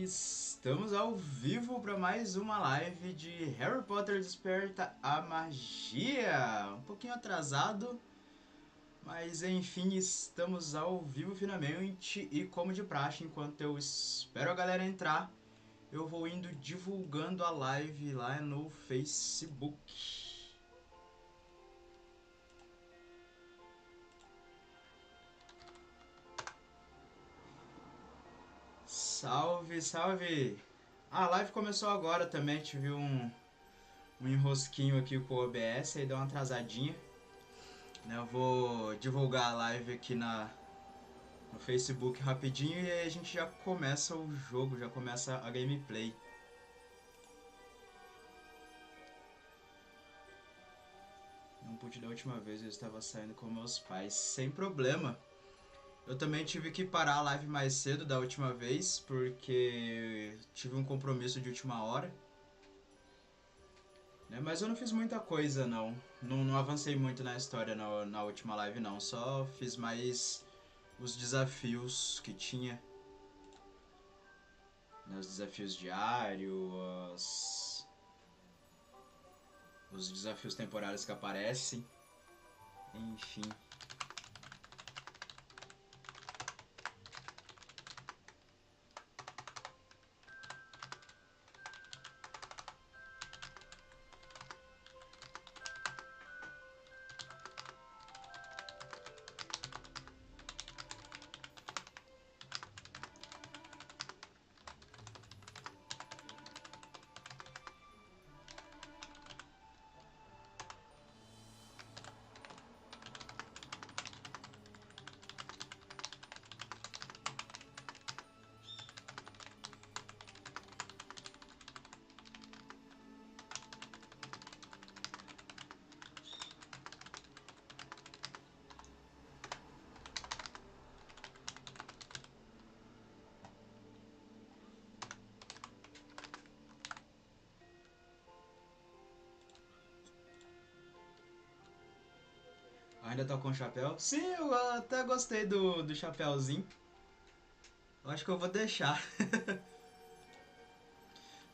Estamos ao vivo para mais uma live de Harry Potter Desperta a Magia. Um pouquinho atrasado, mas enfim, estamos ao vivo finalmente. E como de praxe, enquanto eu espero a galera entrar, eu vou indo divulgando a live lá no Facebook. Salve, salve! A live começou agora também, tive um enrosquinho aqui com o OBS, aí deu uma atrasadinha. Eu vou divulgar a live aqui no Facebook rapidinho e aí a gente já começa o jogo, já começa a gameplay. Não pude da última vez, eu estava saindo com meus pais, sem problema. Eu também tive que parar a live mais cedo da última vez, porque tive um compromisso de última hora. Mas eu não fiz muita coisa não avancei muito na história na última live não, só fiz mais os desafios que tinha. Os desafios diários, os desafios temporários que aparecem, enfim. Ainda tá com o chapéu? Sim, eu até gostei do chapéuzinho. Eu acho que eu vou deixar.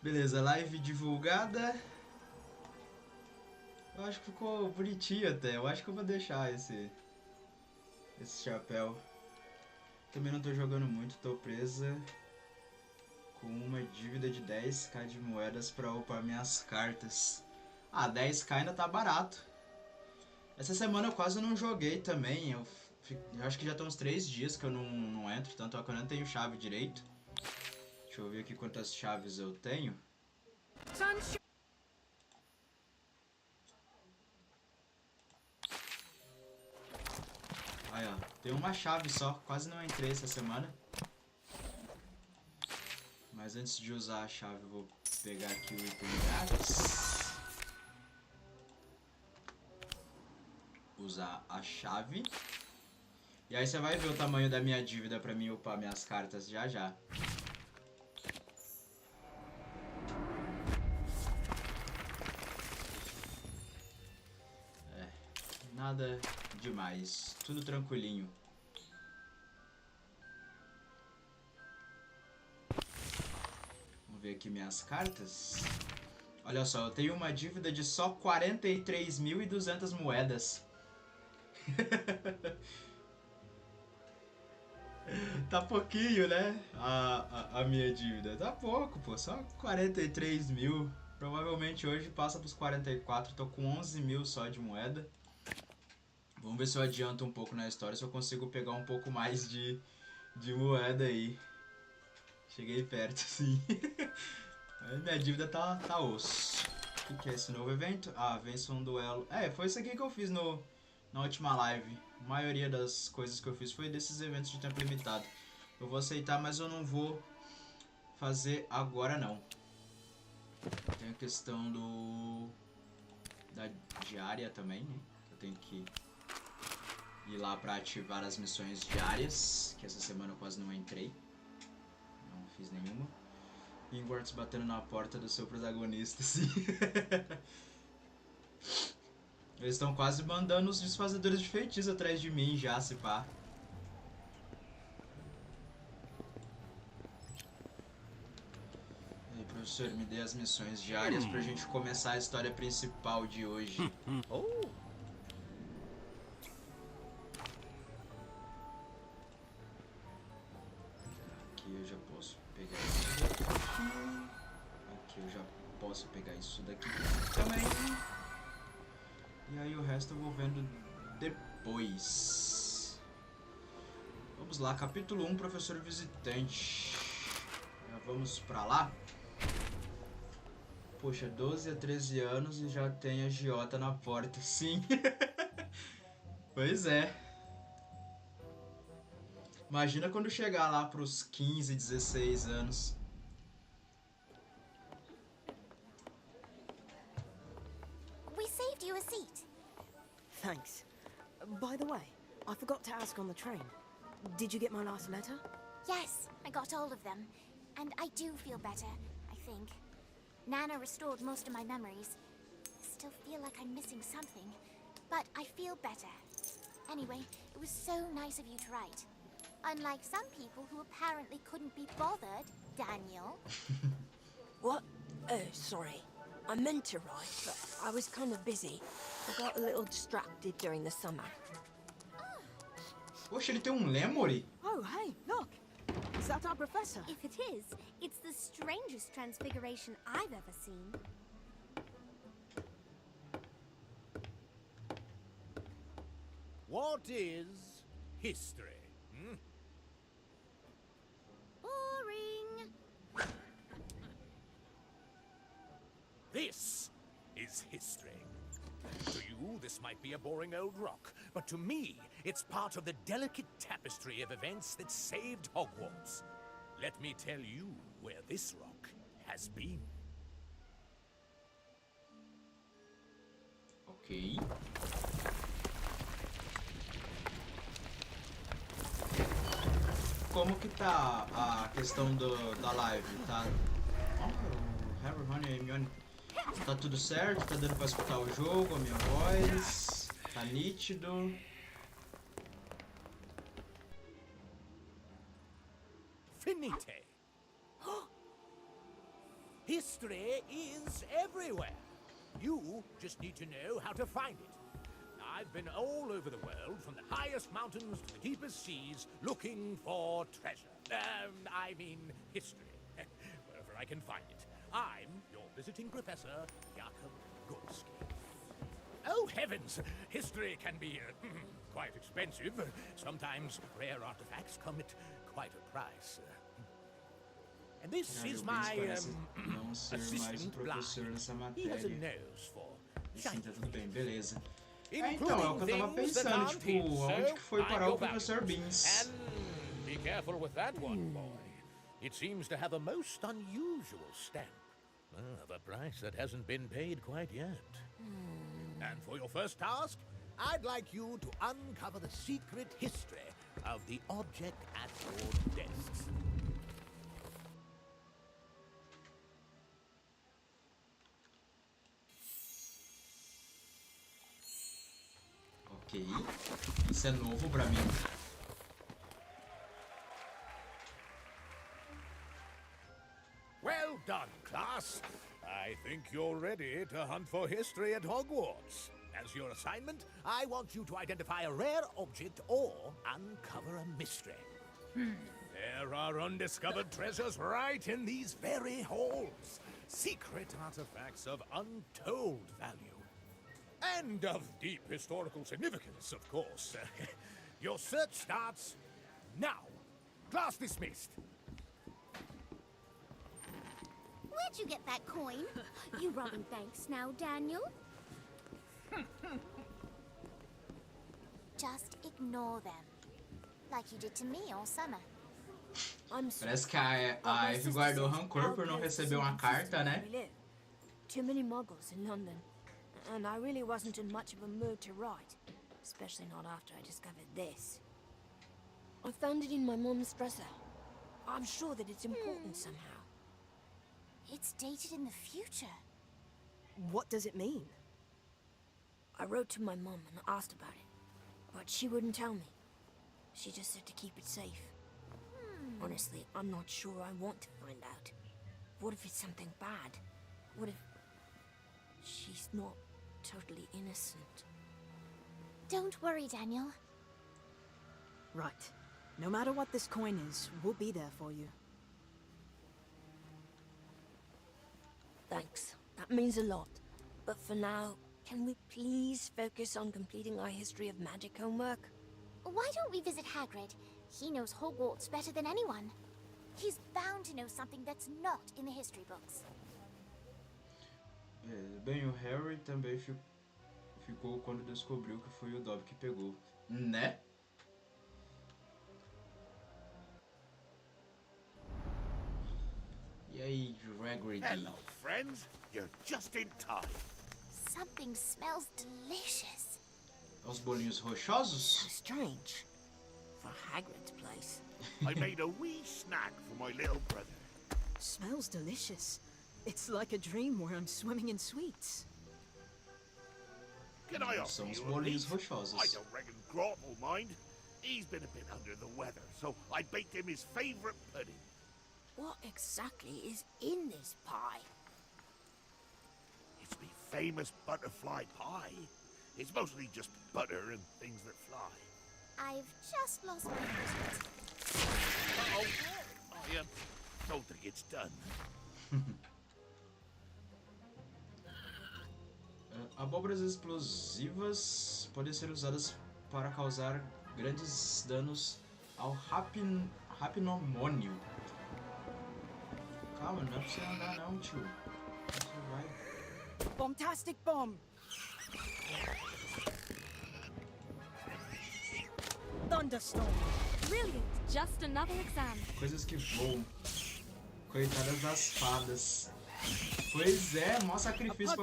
Beleza, live divulgada. Eu acho que ficou bonitinho até. Eu acho que eu vou deixar esse chapéu. Também não tô jogando muito, tô presa com uma dívida de 10k de moedas pra upar minhas cartas. Ah, 10k ainda tá barato. Essa semana eu quase não joguei também. Eu acho que já tem uns 3 dias que eu não entro, tanto é que eu não tenho chave direito. Deixa eu ver aqui quantas chaves eu tenho. Aí ó, tem uma chave só, quase não entrei essa semana. Mas antes de usar a chave eu vou pegar aqui o item grátis. Usar a chave. E aí você vai ver o tamanho da minha dívida pra mim upar minhas cartas já já. Nada demais, tudo tranquilinho. Vamos ver aqui minhas cartas. Olha só, eu tenho uma dívida de só 43.200 moedas. Tá pouquinho, né? A minha dívida. Tá pouco, pô. Só 43 mil. Provavelmente hoje passa pros 44. Tô com 11 mil só de moeda. Vamos ver se eu adianto um pouco na história, se eu consigo pegar um pouco mais de moeda aí. Cheguei perto, sim. Minha dívida tá osso. O que é esse novo evento? Ah, vença um duelo. Foi isso aqui que eu fiz na última live. A maioria das coisas que eu fiz foi desses eventos de tempo limitado. Eu vou aceitar, mas eu não vou fazer agora não. Tem a questão da diária também, né? Eu tenho que ir lá pra ativar as missões diárias, que essa semana eu quase não entrei. Não fiz nenhuma. Hogwarts batendo na porta do seu protagonista, sim. Eles estão quase mandando os desfazedores de feitiço atrás de mim já, se pá. professor, me dê as missões diárias pra gente começar a história principal de hoje. Oh. Aqui eu já posso pegar isso daqui. Aqui eu já posso pegar isso daqui também. E aí o resto eu vou vendo depois. Vamos lá, capítulo 1, professor visitante. Já vamos pra lá. Poxa, 12 a 13 anos e já tem a agiota na porta, sim. Pois é. Imagina quando chegar lá pros 15, 16 anos. We saved you a seat. Thanks. By the way, I forgot to ask on the train. Did you get my last letter? Yes, I got all of them. And I do feel better, I think. Nana restored most of my memories. Still feel like I'm missing something, but I feel better. Anyway, it was so nice of you to write. Unlike some people who apparently couldn't be bothered, Daniel. What? Sorry. I meant to write, but I was kind of busy. I got a little distracted during the summer. Poxa, ele tem lemuri? Oh, hey, look! Is that our professor? If it is, it's the strangest transfiguration I've ever seen. What is history? Boring. This is history. To you, this might be a boring old rock, but to me, it's part of the delicate tapestry of events that saved Hogwarts. Let me tell you where this rock has been. Ok. Como que tá a questão da live? Tá... Oh, Harry, Rony e Hermione. Tá tudo certo? Tá dando pra escutar o jogo, a minha voz? Tá nítido? Finite. History is everywhere. You just need to know how to find it. I've been all over the world, from the highest mountains to the deepest seas, looking for treasure. I mean history. Wherever I can find it. I'm your visiting professor, Jakob Gorski. Oh, heavens! History can be quite expensive. Sometimes rare artifacts come at quite a price. And this is my não ser mais o assistant professor blind. nessa He has a matéria. nose for Sim, tá tudo bem, beleza. including Então, é o que eu tava things that pensando, aren't tipo, hidden, onde que foi so parar o mind your professor valuables. Beans? And be careful with that one, boy. It seems to have a most unusual stamp. Of a price that hasn't been paid quite yet. And for your first task, I'd like you to uncover the secret history of the object at your desks. Ok. Isso é novo pra mim. Well done, class. I think you're ready to hunt for history at Hogwarts. As your assignment, I want you to identify a rare object or uncover a mystery. There are undiscovered treasures right in these very halls. Secret artifacts of untold value. And of deep historical significance, of course. Your search starts now. Class dismissed. Where'd you get that coin? You robbing banks now, Daniel? Just ignore them. Like you did to me all summer. I'm sorry. Parece que a But my Ivy sister guardou says rancor por não our place receber is uma inconsistent carta, né? where we live. Too many muggles in London. And I really wasn't in much of a mood to write. Especially not after I discovered this. I found it in my mom's dresser. I'm sure that it's important somehow. It's dated in the future. What does it mean? I wrote to my mom and asked about it. But she wouldn't tell me. She just said to keep it safe. Honestly, I'm not sure I want to find out. What if it's something bad? What if she's not totally innocent? Don't worry, Daniel. Right. No matter what this coin is, we'll be there for you. Thanks. That means a lot. But for now, can we please focus on completing our history of magic homework? Why don't we visit Hagrid? He knows Hogwarts better than anyone. He's bound to know something that's not in the history books. Bem, o Harry também ficou quando descobriu que foi o Dobby que pegou. Né? E aí, Hagrid? Hello, friends. You're just in time. Something smells delicious. Os bolinhos rochosos? So strange. For Hagrid's place. I made a wee snack for my little brother. Smells delicious. It's like a dream where I'm swimming in sweets. Can I offer São os you a bolinhos piece? rochosos. I don't reckon Grot will mind. He's been a bit under the weather, so I baked him his favourite pudding. What exactly is in this pie? It's me famous butterfly pie. It's mostly just butter and things that fly. I've just lost my interest. Uh-oh. I don't think it's done. Abóboras explosivas podem ser usadas para causar grandes danos ao rapinamônio. Calma, não é pra você andar não, tio. Você vai. Bombastic bomb! Thunderstorm! Brilliant! Just another exam. Coisas que voam. Coitadas das fadas. Pois é, maior sacrifício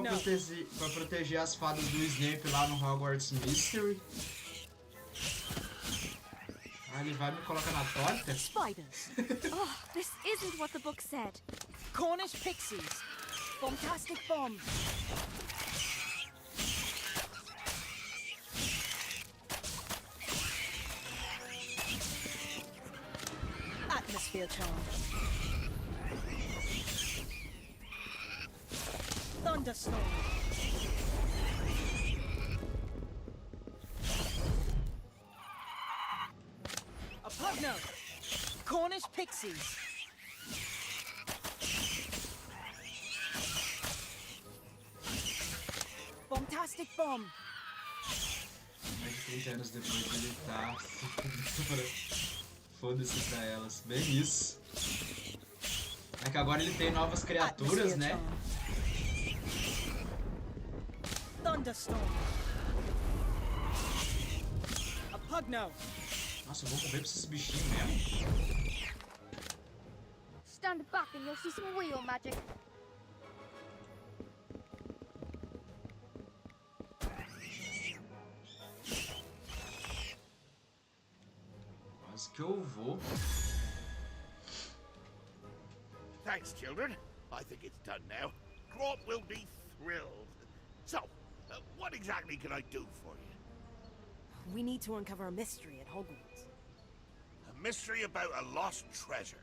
pra proteger as fadas do Snape lá no Hogwarts Mystery. Ah, ele vai e me coloca na torta? Spiders! Oh, this isn't what the book said. Cornish pixies! Bombastic bomb! Atmosphere charge! Thunderstorm! A pugno! Cornish pixies! Bombastic bomb! Mais de 30 anos depois ele tá... Foda-se pra elas. Bem isso. É que agora ele tem novas criaturas, né? Thunderstorm! A pugno! Nossa, eu vou correr pra esses bichinhos mesmo. Stand back and you'll see some real magic. Quase que eu vou. Thanks, children. I think it's done now. Grot will be thrilled. So, what exactly can I do for you? We need to uncover a mystery at Hogwarts. A mystery about a lost treasure.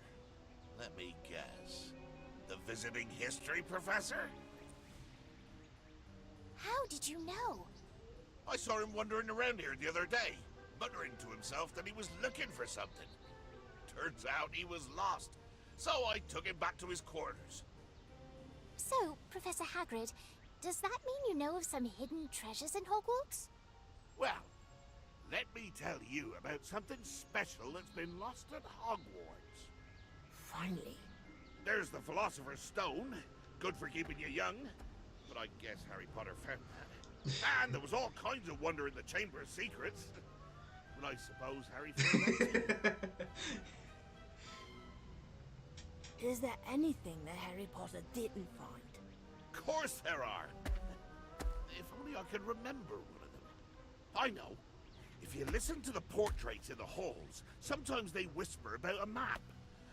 Let me guess. The visiting history professor? How did you know? I saw him wandering around here the other day, muttering to himself that he was looking for something. Turns out he was lost, so I took him back to his quarters. So, Professor Hagrid, does that mean you know of some hidden treasures in Hogwarts? Well, let me tell you about something special that's been lost at Hogwarts. Finally. There's the Philosopher's Stone, good for keeping you young, but I guess Harry Potter found that. And there was all kinds of wonder in the Chamber of Secrets. But I suppose Harry found that too. Is there anything that Harry Potter didn't find? Of course there are. If only I could remember one of them. I know. If you listen to the portraits in the halls, sometimes they whisper about a map.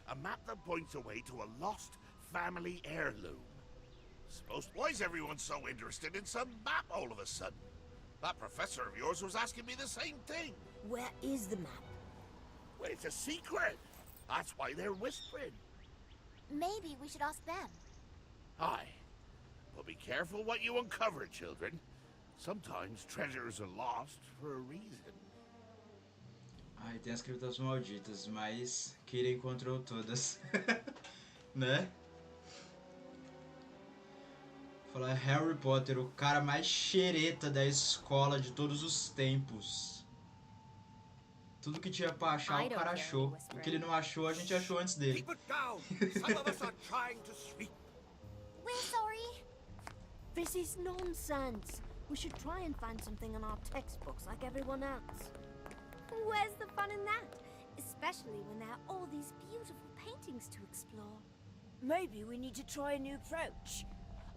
A map that points away to a lost family heirloom. Suppose why is everyone so interested in some map all of a sudden? That professor of yours was asking me the same thing. Where is the map? Well, it's a secret. That's why they're whispering. Maybe we should ask them. Aye. But be careful what you uncover, children. Sometimes treasures are lost for a reason. Ai, tem as criptas malditas, mas Kira encontrou todas. Né? Falar Harry Potter, o cara mais xereta da escola de todos os tempos. Tudo que tinha pra achar, o cara achou. O que ele não achou, a gente achou antes dele. Keep it down. Some of us are trying to sleep. We're sorry. This is nonsense. We should try and find something in our textbooks like everyone else. Where's the fun in that? Especially when there are all these beautiful paintings to explore. Maybe we need to try a new approach.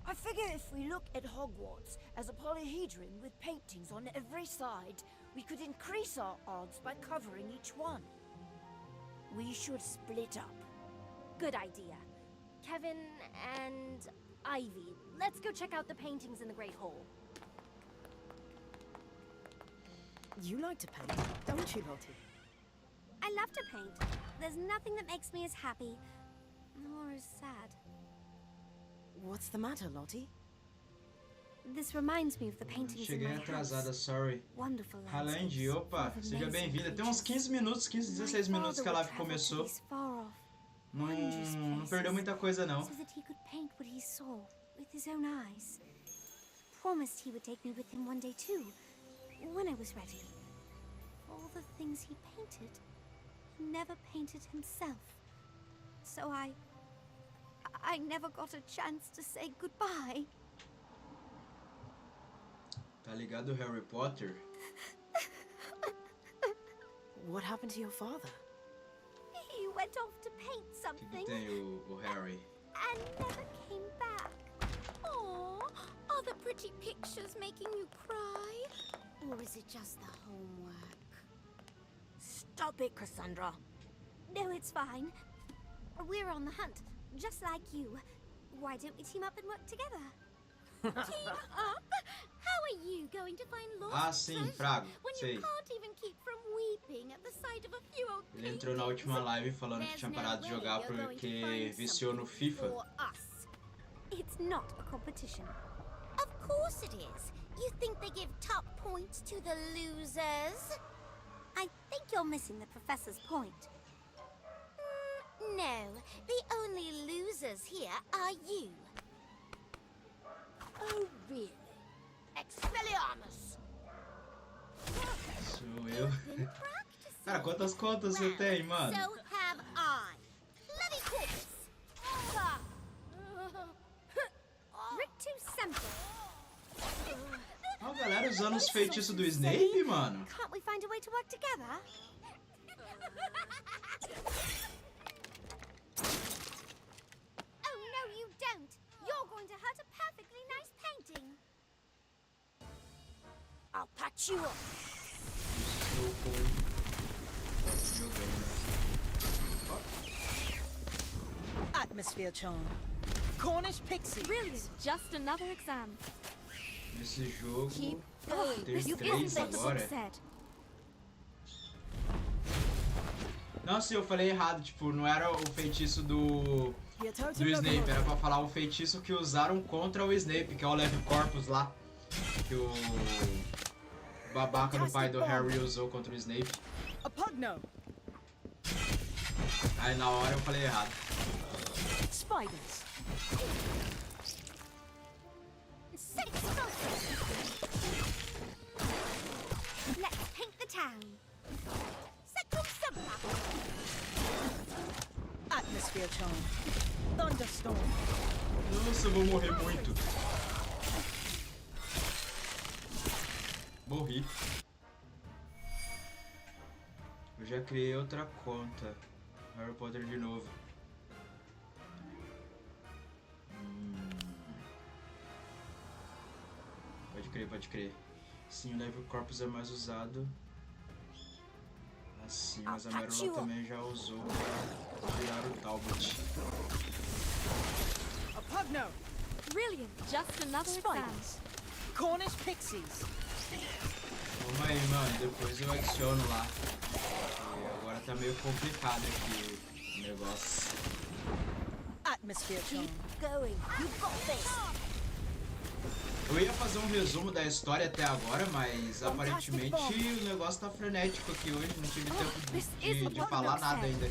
I figure if we look at Hogwarts as a polyhedron with paintings on every side, we could increase our odds by covering each one. We should split up. Good idea. Kevin and Ivy, let's go check out the paintings in the Great Hall. You like to paint, don't you, Lottie? I love to paint. There's nothing that makes me as happy or as sad. What's the matter, Lottie? This reminds me of the paintings in Cheguei my house. atrasada, sorry. Wonderful Halandi, landscapes, opa, full of seja amazing bem-vinda. Tem uns 15 minutos, 15, 16 minutos que a live começou. Não perdeu muita coisa, não. So that he could paint what he saw with his own eyes. Promised he would take me with him one day too, when I was ready. All the things he painted, he never painted himself. So I never got a chance to say goodbye. Tá ligado, Harry Potter? What happened to your father? He went off to paint O que something tem o Harry? and never came back. Aw, are the pretty pictures making you cry? Or is it just the homework? Stop it, Cassandra. No, it's fine. We're on the hunt, just like you. Why don't we team up and work together? Team up? How are you going to find lost Ah, sim, treasure Frago, when sei. you can't even keep from weeping at the sight of a few old Ele entrou na última live falando que tinha parado de jogar porque viciou no FIFA. for us. It's not a competition. Of course it is. You think they give top points to the losers? I think you're missing the professor's point. No, the only losers here are you. Oh, really? Expelliarmus! Sou eu. Been practicing. Cara, quantas contas você tem, mano? So have I. Leve, outras. Rictus Semper. Ó, a galera usando os feitiços do Snape, mano. Can't we find a way to work together? Oh, no, you don't. You're going to hurt a perfectly nice painting. I'll patch you up. Estou jogando. Atmosphere charm. Cornish pixie. Brilliant. Just another exam. Nesse jogo going. tem You 3 isn't what the book agora. said. Nossa, eu falei errado, tipo, não era o feitiço do Snape, era pra falar o feitiço que usaram contra o Snape, que é o Leve Corpus lá, que o babaca do pai do Harry usou contra o Snape. A pugno. Aí na hora eu falei errado. Spiders. Let's paint the town. Atmosphere charm. Thunderstorm. Nossa, eu vou morrer muito. Morri. Eu já criei outra conta. Harry Potter de novo. Pode crer, pode crer. Sim, o Leve Corpus é mais usado. Assim, mas a Merula também já usou pra virar o Talbot. A pugno. Brilliant. Just another exam. Spiders. Cornish pixies. Calma aí, mano. Depois eu adiciono lá. E agora tá meio complicado aqui o negócio. atmosphere Going. You got this. Eu ia fazer um resumo da história até agora, mas aparentemente o negócio tá frenético aqui hoje. Não tive tempo de falar nada ainda.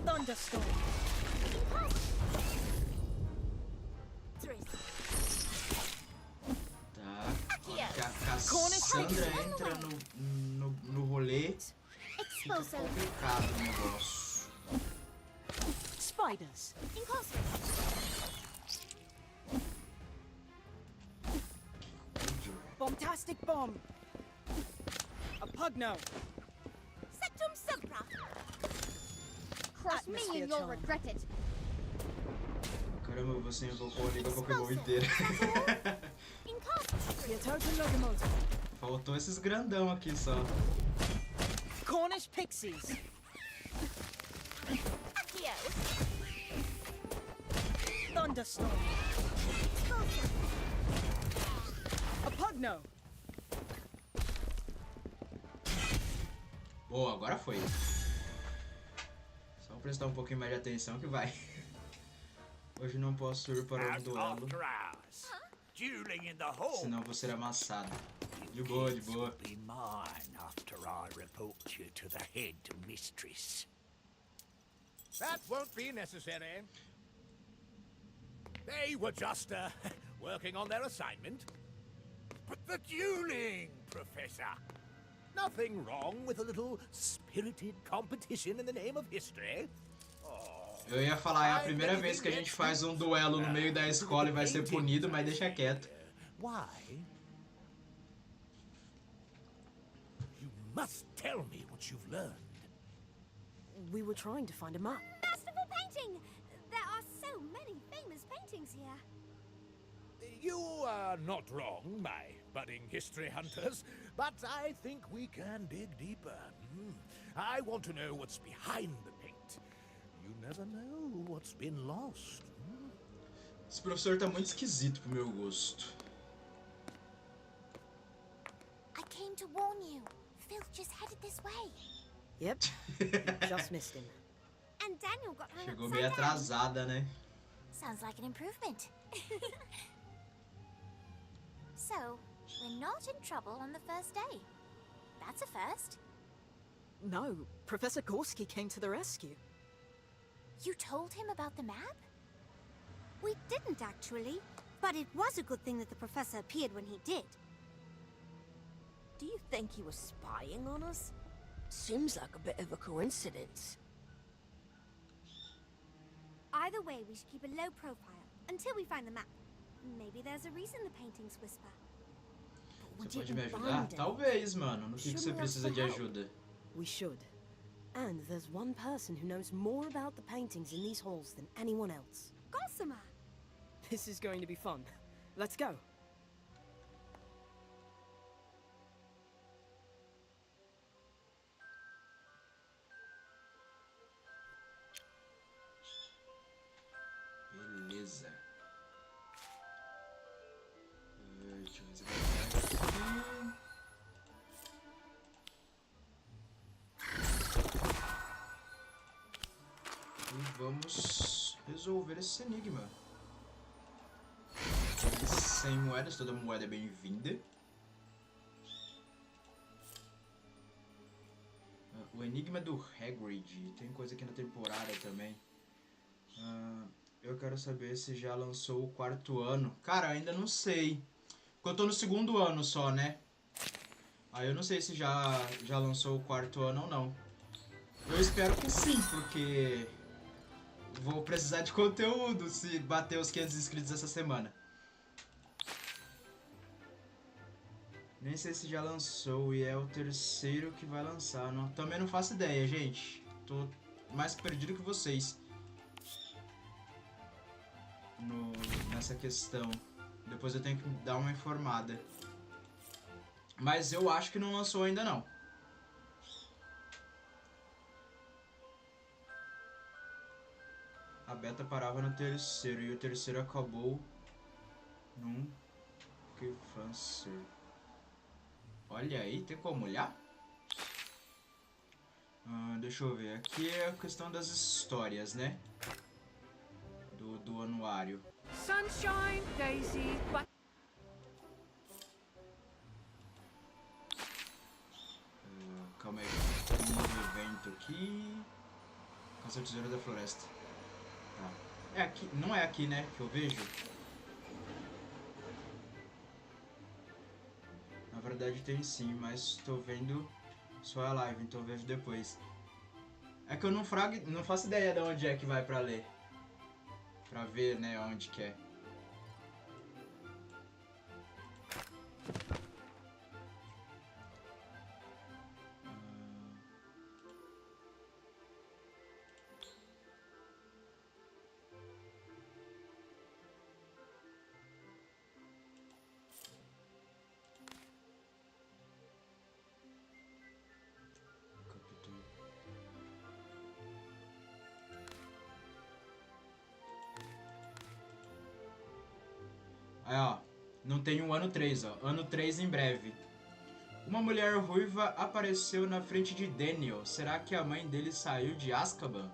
thunderstorm. Tá. Que a Cassandra entra no rolê. Fica complicado o negócio. Spiders. Bombastic bomb. A pugno. Sectum sempra. Cross me and you'll regret it. Caramba, você invocou a Liga Pokémon inteira. Faltou esses grandão aqui só. Cornish pixies. Thunderstorm. A pugno. Boa, agora foi. Só prestar um pouquinho mais de atenção que vai. Hoje não posso ir para um duelo. Senão vou ser amassado. De boa, de boa. That won't be necessary. They were just working on their assignment. But the dueling, Professor. Nothing wrong with a little spirited competition in the name of history. Eu ia falar, é a primeira vez que a gente faz um duelo no meio da escola e vai ser punido, mas deixa quieto. Why? You must tell me what you've learned. We were trying to find a map. Festival painting! There are so many famous paintings here. You are not wrong, my budding history hunters, but I think we can dig deeper. I want to know what's behind the paint. You never know what's been lost. Esse professor tá muito esquisito pro meu gosto. I came to warn you. Phil just headed this way. Yep. Just missed him. And Daniel got hung Chegou meio atrasada, né? Sounds like an improvement. So, we're not in trouble on the first day. That's a first. No, Professor Gorski came to the rescue. You told him about the map? We didn't actually, but it was a good thing that the professor appeared when he did. Do you think he was spying on us? Seems like a bit of a coincidence. Either way, we should keep a low profile until we find the map. Maybe there's a reason the paintings whisper. Você pode me ajudar? Talvez, mano. No que você precisa de ajuda? We should. And there's one person who knows more about the paintings in these halls than anyone else. Gossamer! This is going to be fun. Let's go. Beleza. Deixa eu resgatar aqui. E vamos resolver esse enigma. 100 moedas, toda moeda é bem-vinda. O enigma do Hagrid. Tem coisa aqui na temporada também. Eu quero saber se já lançou o 4º ano. Cara, ainda não sei. Porque eu tô no 2º ano só, né? Aí eu não sei se já lançou o 4º ano ou não. Eu espero que sim, porque vou precisar de conteúdo se bater os 500 inscritos essa semana. Nem sei se já lançou e é o 3º que vai lançar. Não, também não faço ideia, gente. Tô mais perdido que vocês nessa questão. Depois eu tenho que dar uma informada. Mas eu acho que não lançou ainda não. A beta parava no 3º e o 3º acabou num que fazer. Olha aí, tem como olhar? Deixa eu ver. Aqui é a questão das histórias, né? Do anuário. Sunshine, Daisy, but Calma aí. Tem um evento aqui. Caça o tesouro da floresta. Tá. É aqui. Não é aqui, né? Que eu vejo. Na verdade tem sim, mas tô vendo só a live, então eu vejo depois. É que eu não faço ideia de onde é que vai pra ler. Pra ver, né, onde que é. Aí, ó. Não tem o ano 3, ó. Ano 3 em breve. Uma mulher ruiva apareceu na frente de Daniel. Será que a mãe dele saiu de Azkaban?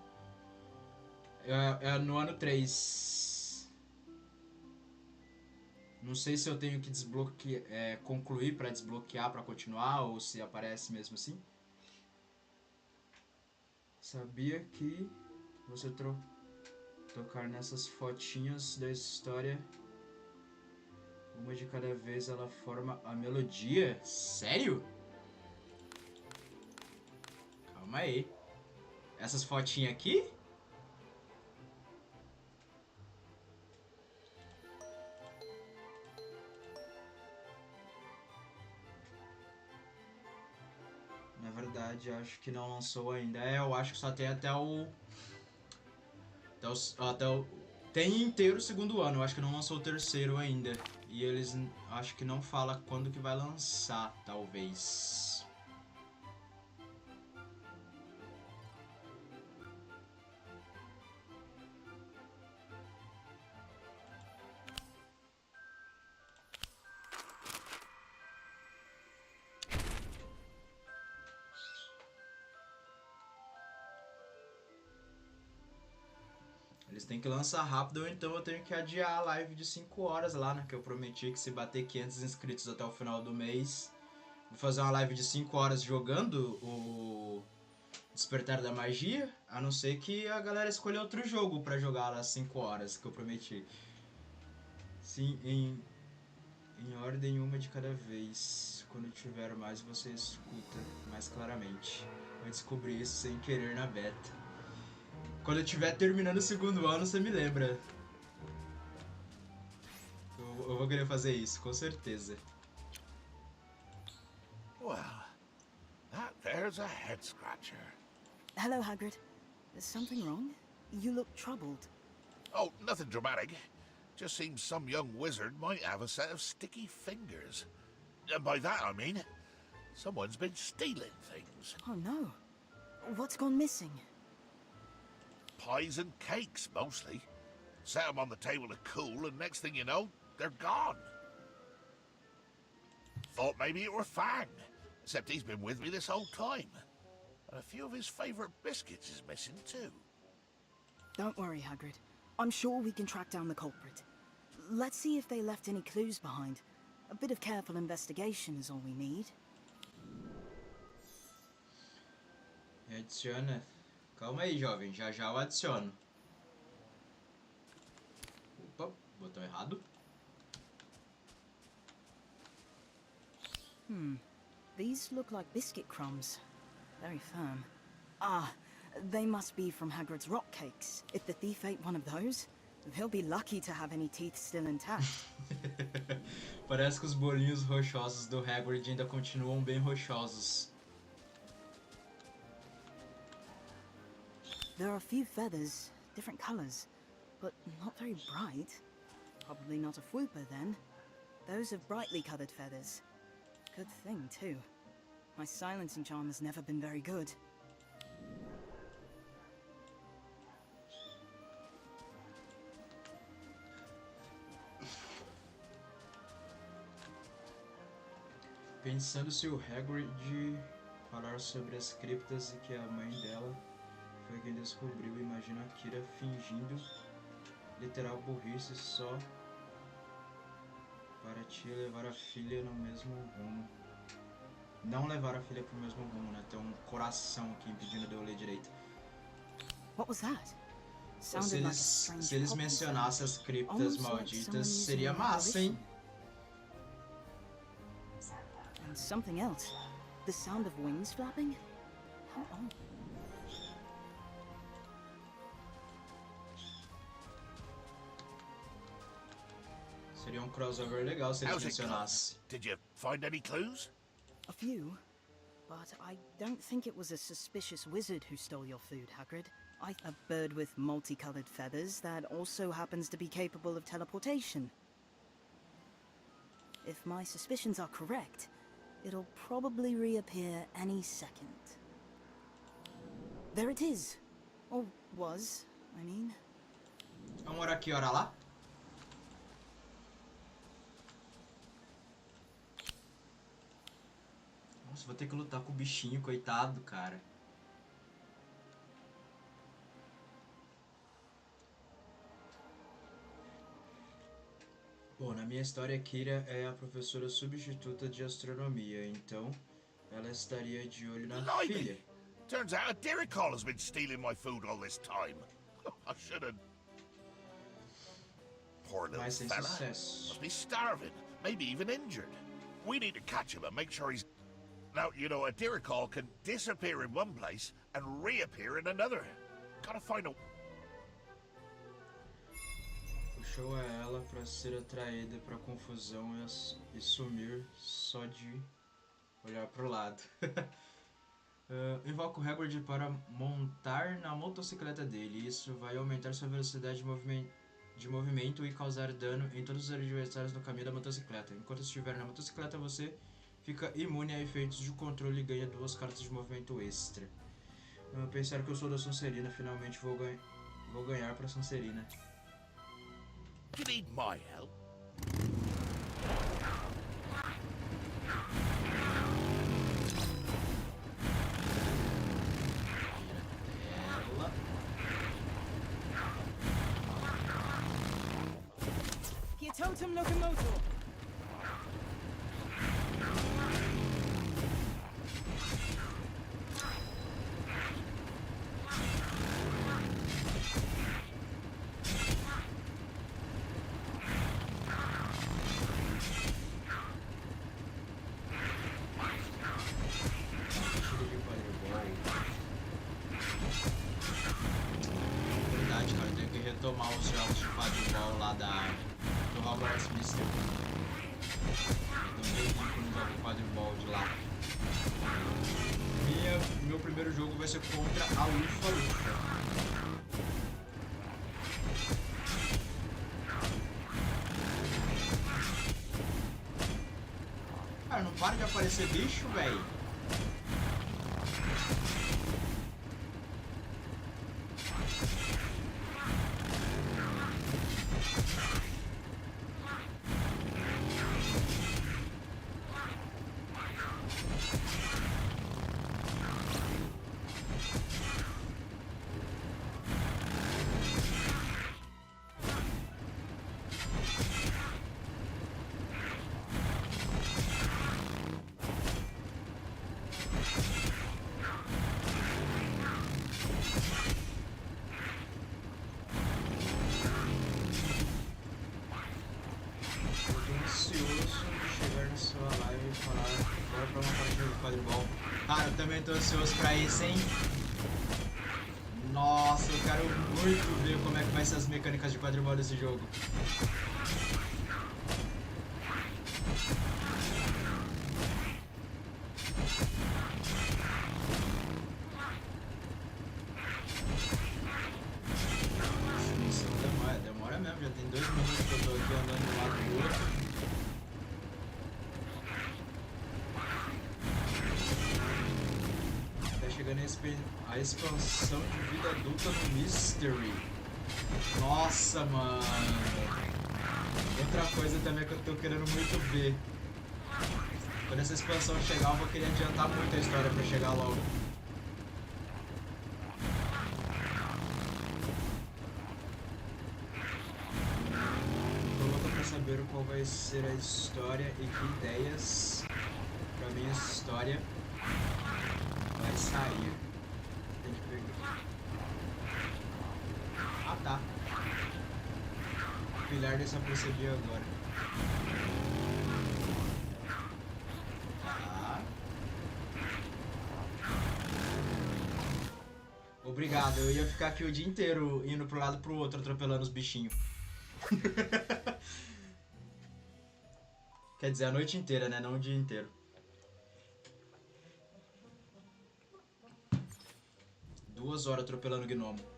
É no ano 3. Não sei se eu tenho que concluir pra desbloquear pra continuar ou se aparece mesmo assim. Sabia que você tocar nessas fotinhas da história, uma de cada vez, ela forma a melodia? Sério? Calma aí. Essas fotinhas aqui? Na verdade, acho que não lançou ainda. Eu acho que só tem até o... Tem inteiro o segundo ano. Eu acho que não lançou o terceiro ainda. E eles... Acho que não fala quando que vai lançar, talvez. Eles têm que lançar rápido, ou então eu tenho que adiar a live de 5 horas lá, né? Que eu prometi que se bater 500 inscritos até o final do mês, vou fazer uma live de 5 horas jogando o Despertar da Magia, a não ser que a galera escolha outro jogo pra jogar lá 5 horas, que eu prometi. Sim, em ordem, uma de cada vez. Quando tiver mais, você escuta mais claramente. Eu descobri isso sem querer na beta. Quando eu estiver terminando o segundo ano, você me lembra. Eu vou querer fazer isso, com certeza. Well, that there's a head scratcher. Hello, Hagrid. Is something wrong? You look troubled. Oh, nothing dramatic. Just seems some young wizard might have a set of sticky fingers. And by that I mean, someone's been stealing things. Oh no. What's gone missing? Pies and cakes, mostly. Set them on the table to cool, and next thing you know, they're gone. Thought maybe it were Fang, except he's been with me this whole time. And a few of his favourite biscuits is missing too. Don't worry, Hagrid. I'm sure we can track down the culprit. Let's see if they left any clues behind. A bit of careful investigation is all we need. Adiciona. Calma aí, jovem. Já já eu adiciono. Opa, botão errado. These look like biscuit crumbs. Very firm. Ah, they must be from Hagrid's rock cakes. If the thief ate one of those, he'll be lucky to have any teeth still intact. Parece que os bolinhos rochosos do Hagrid ainda continuam bem rochosos. There are a few feathers, different colors, but not very bright. Probably not a Fwooper then. Those are brightly colored feathers. Good thing, too. My silencing charm has never been very good. Pensando se o Hagrid falar sobre as criptas e que a mãe dela foi quem descobriu. Imagina a Kira fingindo literal burrice só para te levar a filha no mesmo rumo. Não levar a filha pro mesmo rumo, né? Tem um coração aqui impedindo de eu ler direito. What was that? Se eles mencionassem as criptas malditas, seria massa, hein? And something else. The sound of wings flapping? How odd. Seria um crossover legal se eles mencionassem. Did you find any clues? A few, but I don't think it was a suspicious wizard who stole your food, Hagrid. A bird with multicolored feathers that also happens to be capable of teleportation. If my suspicions are correct, it'll probably reappear any second. There it is. Or was, I mean. Vamos orar aqui, ora lá. Nossa, vou ter que lutar com o bichinho, coitado, cara. Bom, na minha história, Kira é a professora substituta de astronomia, então ela estaria de olho na filha. Turns out a Derricall has been stealing my food all this time. I should have. Poor little Mas sem fella. sucesso. Must be starving, maybe even injured. We need to catch him and make sure he's. Now, you know, a Derricall can disappear in one place and reappear in another. Gotta find a. Puxou a ela para ser atraída para confusão e sumir só de olhar pro lado. Invoca o Hagrid para montar na motocicleta dele. Isso vai aumentar sua velocidade de movimento e causar dano em todos os adversários no caminho da motocicleta. Enquanto estiver na motocicleta, você fica imune a efeitos de controle e ganha 2 cartas de movimento extra. Pensar que eu sou da Sonserina, finalmente vou ganhar para Sonserina. You need my help? Totem locomotor. Verdade, cara, eu tenho que retomar os jogos de quadribol lá do Hogwarts Mystery. Eu também fico no jogo de quadribol de lá. Meu primeiro jogo vai ser contra a Lufa. Cara, não para de aparecer bicho, velho. Cara, eu também tô ansioso pra isso, hein? Nossa, eu quero muito ver como é que vai ser as mecânicas de quadribol desse jogo. Demora mesmo, já tem 2 minutos que eu tô aqui andando do lado do outro. Chegando a expansão de vida adulta no Mystery. Nossa, mano. Outra coisa também que eu tô querendo muito ver. Quando essa expansão chegar, eu vou querer adiantar muito a história pra chegar logo. Tô louco pra saber qual vai ser a história e que ideias pra minha história vai sair. Tem que ver. Ah, tá. O pilar desse eu percebi agora. Tá. Obrigado, eu ia ficar aqui o dia inteiro indo pro lado e pro outro, atropelando os bichinhos. Quer dizer, a noite inteira, né? Não o dia inteiro. Duas horas atropelando o gnomo.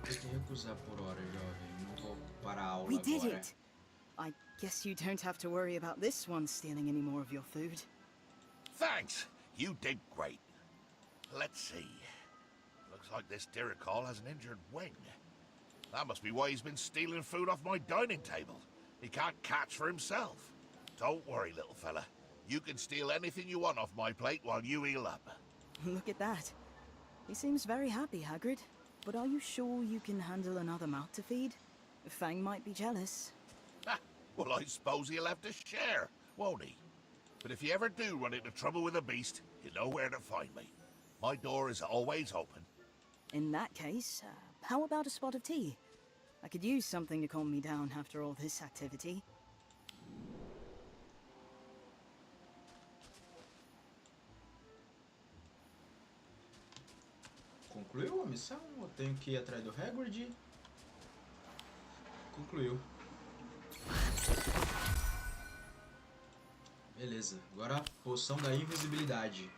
Tem que recusar por hora, jovem. Não vou parar a aula We did agora. it! I guess you don't have to worry about this one stealing any more of your food. Thanks. You did great. Let's see. Looks like this Diricol has an injured wing. That must be why he's been stealing food off my dining table. He can't catch for himself. Don't worry, little fella. You can steal anything you want off my plate while you heal up. Look at that. He seems very happy, Hagrid. But are you sure you can handle another mouth to feed? Fang might be jealous. Ha! Well, I suppose he'll have to share, won't he? But if you ever do run into trouble with a beast, you know where to find me. My door is always open. In that case, how about a spot of tea? I could use something to calm me down after all this activity. Concluiu a missão? Eu tenho que ir atrás do Hagrid? Concluiu. Beleza, agora a poção da invisibilidade.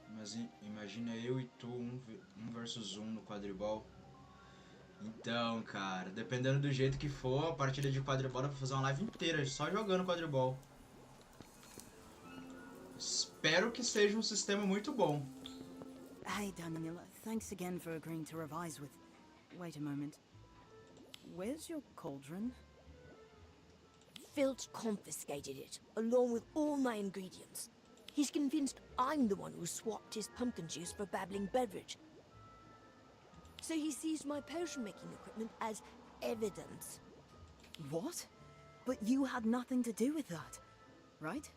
Mas imagina eu e tu, um versus um no quadribol. Então, cara, dependendo do jeito que for, a partida de quadribol dá pra fazer uma live inteira só jogando quadribol. Espero que seja um sistema muito bom. Hey, Daniel, thanks again for agreeing to revise with... Wait a moment. Where's your cauldron? Filch confiscated it, along with all my ingredients. He's convinced I'm the one who swapped his pumpkin juice for babbling beverage. So he seized my potion-making equipment as evidence. What? But you had nothing to do with that, right?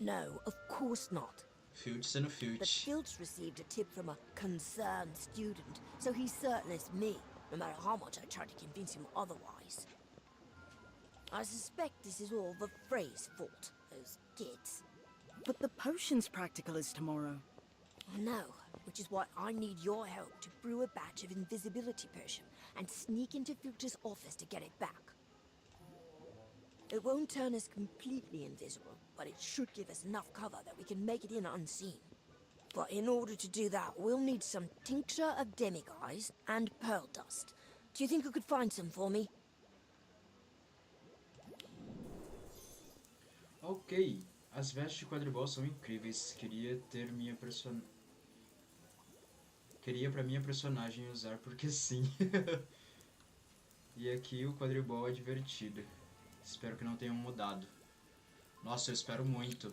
No, of course not. Filch sendo But Filch. Filch received a tip from a concerned student, so he's certain it's me, no matter how much I try to convince him otherwise. I suspect this is all the Frey's fault, those kids. But the potion's practical is tomorrow. I know, which is why I need your help to brew a batch of invisibility potion and sneak into Filch's office to get it back. It won't turn us completely invisible, but it should give us enough cover that we can make it in unseen. But in order to do that, we'll need some tincture of demiguise and pearl dust. Do you think you could find some for me? Ok, as vestes de quadribol são incríveis. Queria pra minha personagem usar porque sim. E aqui o quadribol é divertido. Espero que não tenham mudado. Nossa, eu espero muito.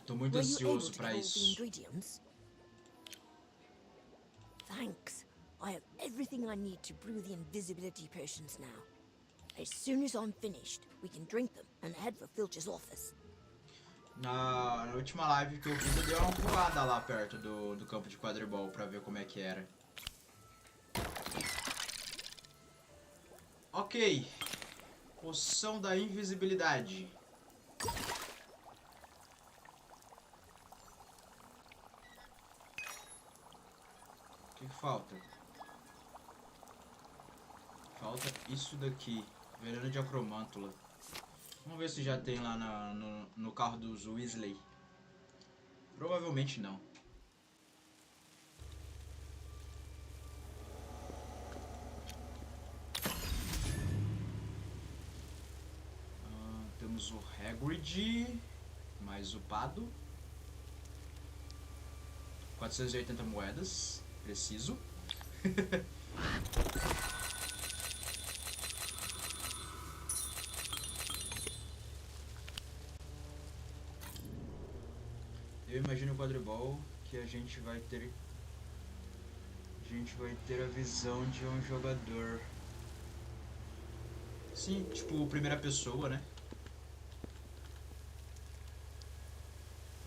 Tô muito ansioso pra isso. Thanks. I have everything I need to brew the invisibility potions now. As soon as I'm finished, we can drink them and head for Filch's office. Na última live que eu fiz, eu dei uma pulada lá perto do campo de quadribol pra ver como é que era. Ok. Poção da invisibilidade. O que falta? Falta isso daqui. Veneno de acromântula. Vamos ver se já tem lá no carro dos Weasley. Provavelmente não. Speed mais upado. 480 moedas. Preciso. Eu imagino o quadribol que a gente vai ter a visão de um jogador. Sim, tipo, primeira pessoa, né?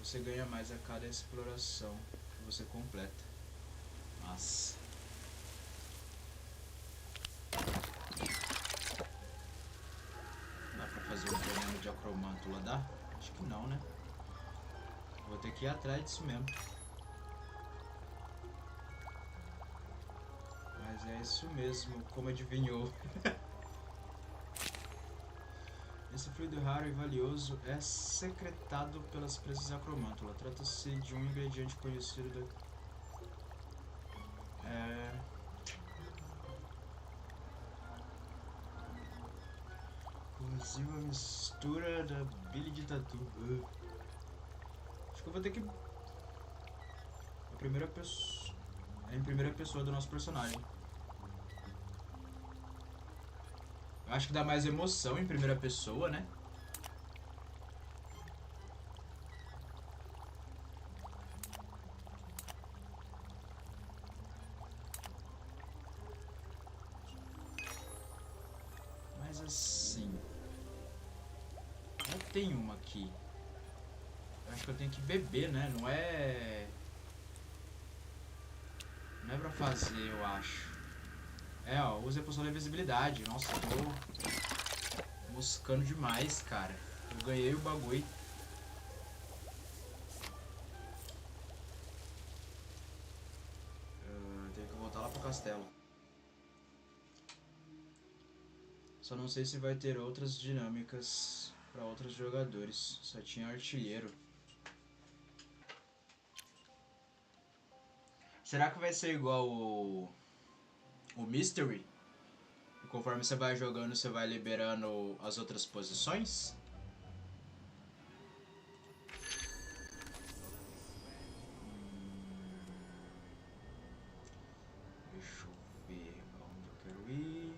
Você ganha mais a cada exploração que você completa. Mas dá pra fazer um veneno de acromântula, dá? Acho que não, né? Vou ter que ir atrás disso mesmo. Mas é isso mesmo, como adivinhou. Esse fluido raro e valioso é secretado pelas presas acromântula. Trata-se de um ingrediente conhecido da... Inclusive a mistura da bile de tatu. Acho que eu vou ter que... É em primeira pessoa do nosso personagem. Eu acho que dá mais emoção em primeira pessoa, né? Mas assim... tem uma aqui. Eu acho que eu tenho que beber, né? Não é pra fazer, eu acho. Ó, use a poção da invisibilidade. Nossa, tô moscando demais, cara. Eu ganhei o bagulho. Tenho que voltar lá pro castelo. Só não sei se vai ter outras dinâmicas para outros jogadores. Só tinha artilheiro. Será que vai ser igual o Mystery? E conforme você vai jogando, você vai liberando as outras posições? Deixa eu ver onde eu quero ir.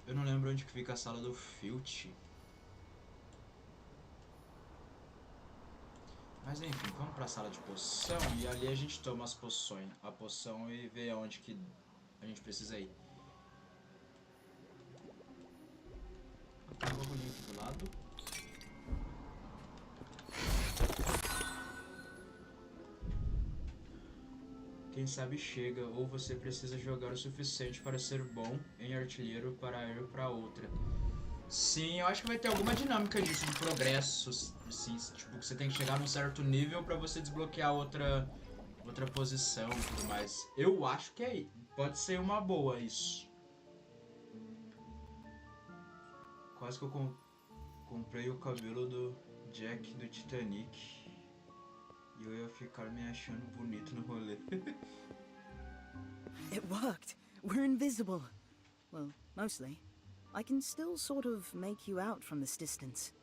Eu não lembro onde que fica a sala do Filch. Mas enfim, vamos pra sala de poção e ali a gente toma a poção e vê aonde que a gente precisa ir. Tem um bagulhinho aqui do lado. Quem sabe chega, ou você precisa jogar o suficiente para ser bom em artilheiro para ir para outra. Sim, eu acho que vai ter alguma dinâmica disso, de progresso, assim, tipo, que você tem que chegar num certo nível para você desbloquear outra posição e tudo mais. Eu acho que pode ser uma boa isso. Quase que eu comprei o cabelo do Jack do Titanic. E eu ia ficar me achando bonito no rolê. It worked. We're invisible. Well, mostly. I can still sort of make you out from this distance.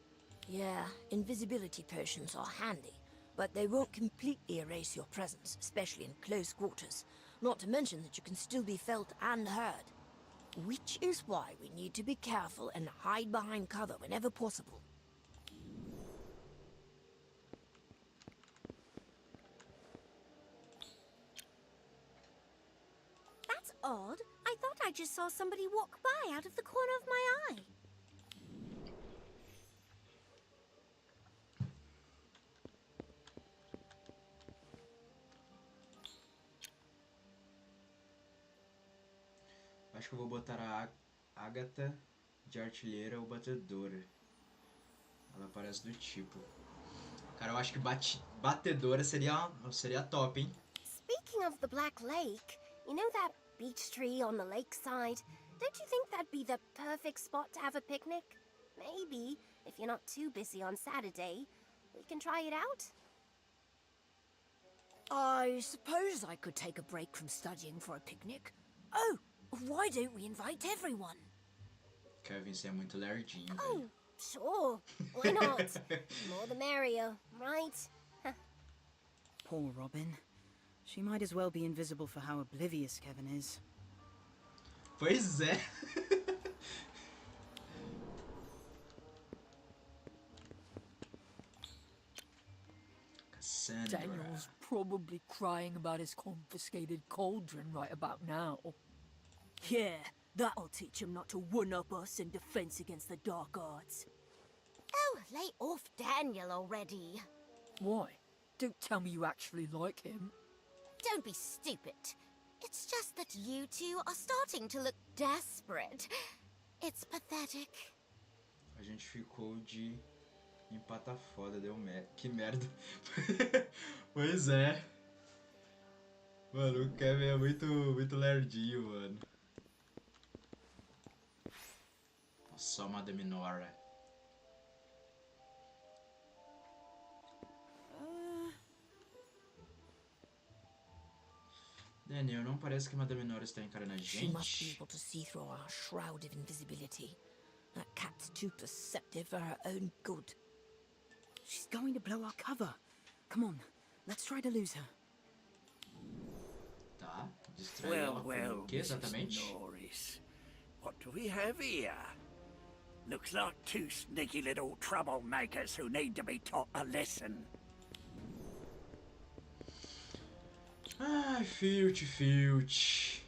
Yeah, invisibility potions are handy, but they won't completely erase your presence, especially in close quarters. Not to mention that you can still be felt and heard. Which is why we need to be careful and hide behind cover whenever possible. That's odd. I thought I just saw somebody walk by out of the corner of my eye. Acho que eu vou botar a Agatha de artilheira ou batedora. Ela parece do tipo. Cara, eu acho que batedora seria top, hein? Speaking of the Black Lake, you know that beech tree on the lakeside? Don't you think that'd be the perfect spot to have a picnic? Maybe, if you're not too busy on Saturday, we can try it out? I suppose I could take a break from studying for a picnic. Oh, why don't we invite everyone? Kevin, você é muito lerdinho, velho. Oh, sure. Why not? More the merrier, right? Poor Robin. She might as well be invisible for how oblivious Kevin is. Pois é. Cassandra. Daniel's probably crying about his confiscated cauldron right about now. Yeah, that'll teach him not to one-up us in defense against the dark arts. Oh, lay off Daniel already. Why? Don't tell me you actually like him. Don't be stupid. It's just that you two are starting to look desperate. It's pathetic. A gente ficou de empata foda, deu merda. Que merda. Pois é. Mano, o Kevin é muito lerdinho, mano. Nossa, a Madame Nora. Daniel, não parece que Madame Nora está encarando a She must be gente. able to see through our shroud of invisibility. That cat's too perceptive for her own good. She's going to blow our cover. Come on, let's try to lose her. Tá, distrair ela com o que exatamente? Norris. What do we have here? Looks like two sneaky little troublemakers who need to be taught a lesson. Ai, Filt.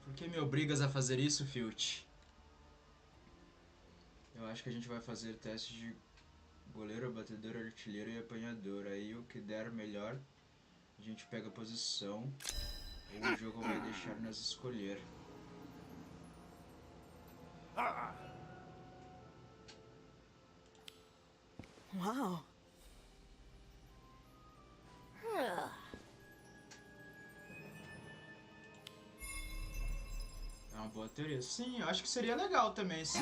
Por que me obrigas a fazer isso, Filt? Eu acho que a gente vai fazer teste de goleiro, batedor, artilheiro e apanhador. Aí o que der melhor, a gente pega a posição. Ou o jogo vai deixar nos escolher. Wow. É uma boa teoria. Sim, eu acho que seria legal também se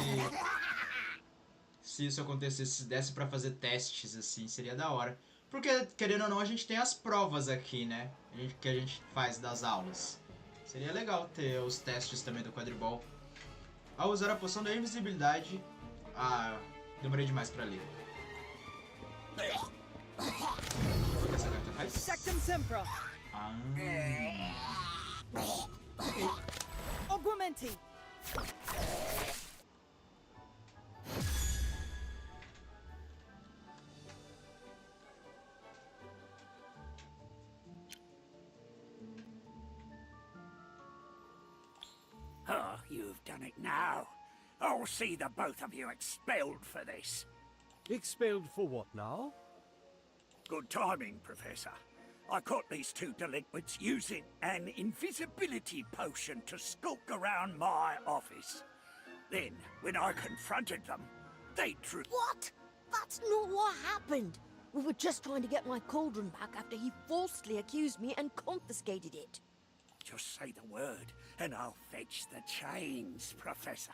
isso acontecesse, se desse pra fazer testes assim, seria da hora. Porque, querendo ou não, a gente tem as provas aqui, né? Que a gente faz das aulas. Seria legal ter os testes também do quadribol. Ao usar a poção da invisibilidade... Ah, demorei demais pra ler. O que essa carta faz? Sectum Sempra. Ah... Augmenti. Oh, you've done it now. I'll see the both of you expelled for this. Expelled for what now? Good timing, Professor. I caught these two delinquents using an invisibility potion to skulk around my office. Then, when I confronted them, they drew... What? That's not what happened. We were just trying to get my cauldron back after he falsely accused me and confiscated it. Just say the word, and I'll fetch the chains, Professor.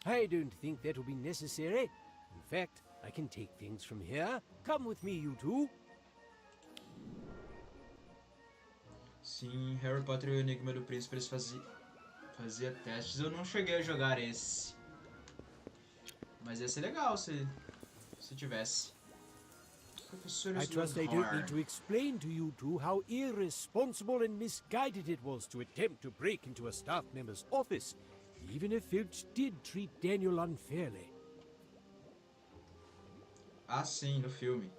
I don't think that will be necessary. In fact, I can take things from here. Come with me, you two. Sim, Harry Potter e o Enigma do Príncipe, eles fazia testes. Eu não cheguei a jogar esse. Mas ia ser legal se tivesse. I trust I don't need to explain to you two how irresponsible and misguided it was to attempt to break into a staff member's office, even if Filch did treat Daniel unfairly. Ah, sim, no filme.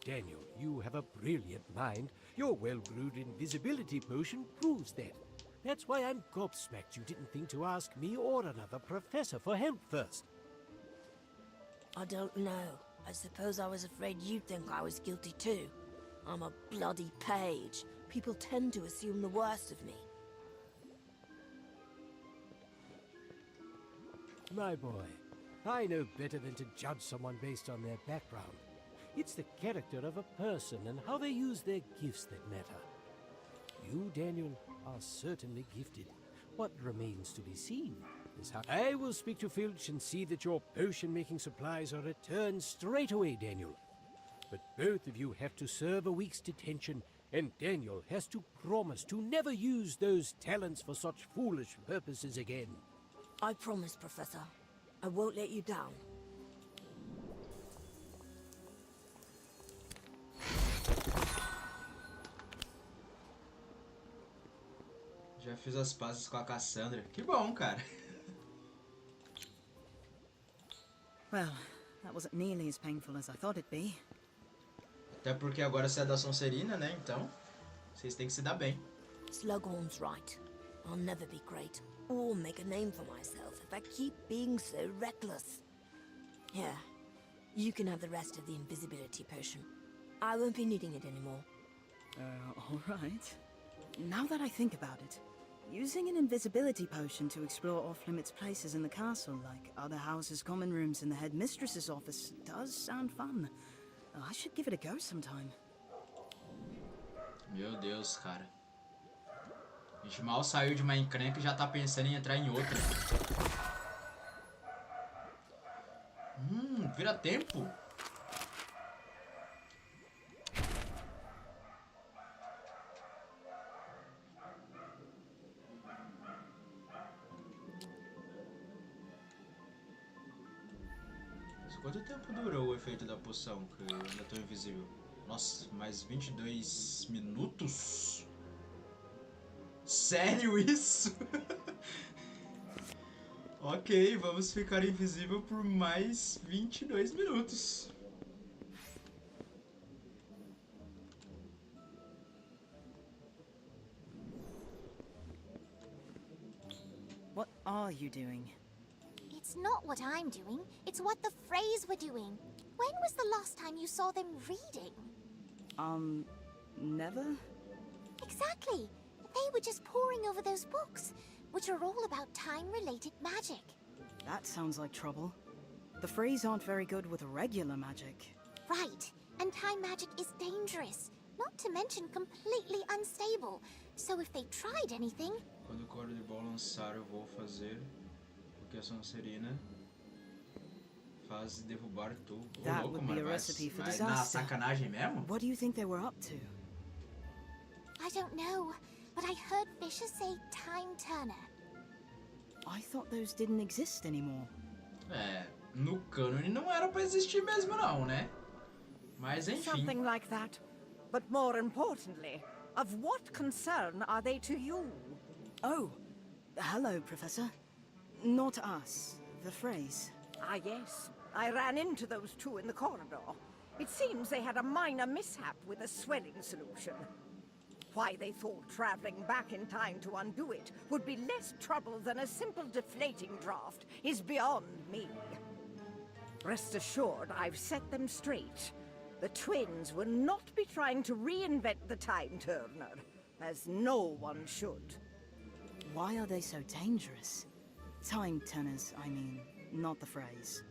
Daniel, you have a brilliant mind. Your well-brewed invisibility potion proves that. That's why I'm gobsmacked you didn't think to ask me or another professor for help first. I don't know. I suppose I was afraid you'd think I was guilty too. I'm a bloody page. People tend to assume the worst of me. My boy, I know better than to judge someone based on their background. It's the character of a person and how they use their gifts that matter. You, Daniel, are certainly gifted. What remains to be seen is how... I will speak to Filch and see that your potion-making supplies are returned straight away, Daniel. But both of you have to serve a week's detention, and Daniel has to promise to never use those talents for such foolish purposes again. I promise, Professor. I won't let you down. Já fiz as pazes com a Cassandra. Que bom, cara. Well, that wasn't nearly as painful as I thought it'd be. Até porque agora você é da Sonserina, né? Então, vocês têm que se dar bem. Slughorn's right. I'll never be great, or make a name for myself if I keep being so reckless. Here, you can have the rest of the invisibility potion. I won't be needing it anymore. Alright. Now that I think about it, using an invisibility potion to explore off-limits places in the castle, like other houses' common rooms and the headmistress's office, does sound fun. I should give it a go sometime. Meu Deus, cara. A gente mal saiu de uma encrenca e já tá pensando em entrar em outra. Vira tempo. Quanto tempo durou o efeito da poção, que eu ainda tô invisível? Nossa, mais 22 minutos? Sério isso? Ok, vamos ficar invisível por mais 22 minutos. What are you doing? It's not what I'm doing, it's what the Freys were doing. When was the last time you saw them reading? Never? Exactly. They were just poring over those books, which are all about time-related magic. That sounds like trouble. The Freys aren't very good with regular magic. Right, and time magic is dangerous, not to mention completely unstable. So if they tried anything... Quando o coro de bom lançar, eu vou fazer o que a Sonserina faz derrubar tudo. That would be a recipe for na disaster. sacanagem mesmo? What do you think they were up to? I don't know, but I heard Fisher say Time Turner. I thought those didn't exist anymore. É, no cânone não era pra existir mesmo não, né? Mas enfim. Something like that. But more importantly, of what concern are they to you? Oh, hello, Professor. Not us, the Freys. Ah, yes. I ran into those two in the corridor. It seems they had a minor mishap with a swelling solution. Why they thought traveling back in time to undo it would be less trouble than a simple deflating draft is beyond me. Rest assured, I've set them straight. The twins will not be trying to reinvent the time turner, as no one should. Why are they so dangerous? Time turners, I mean, not the Freys.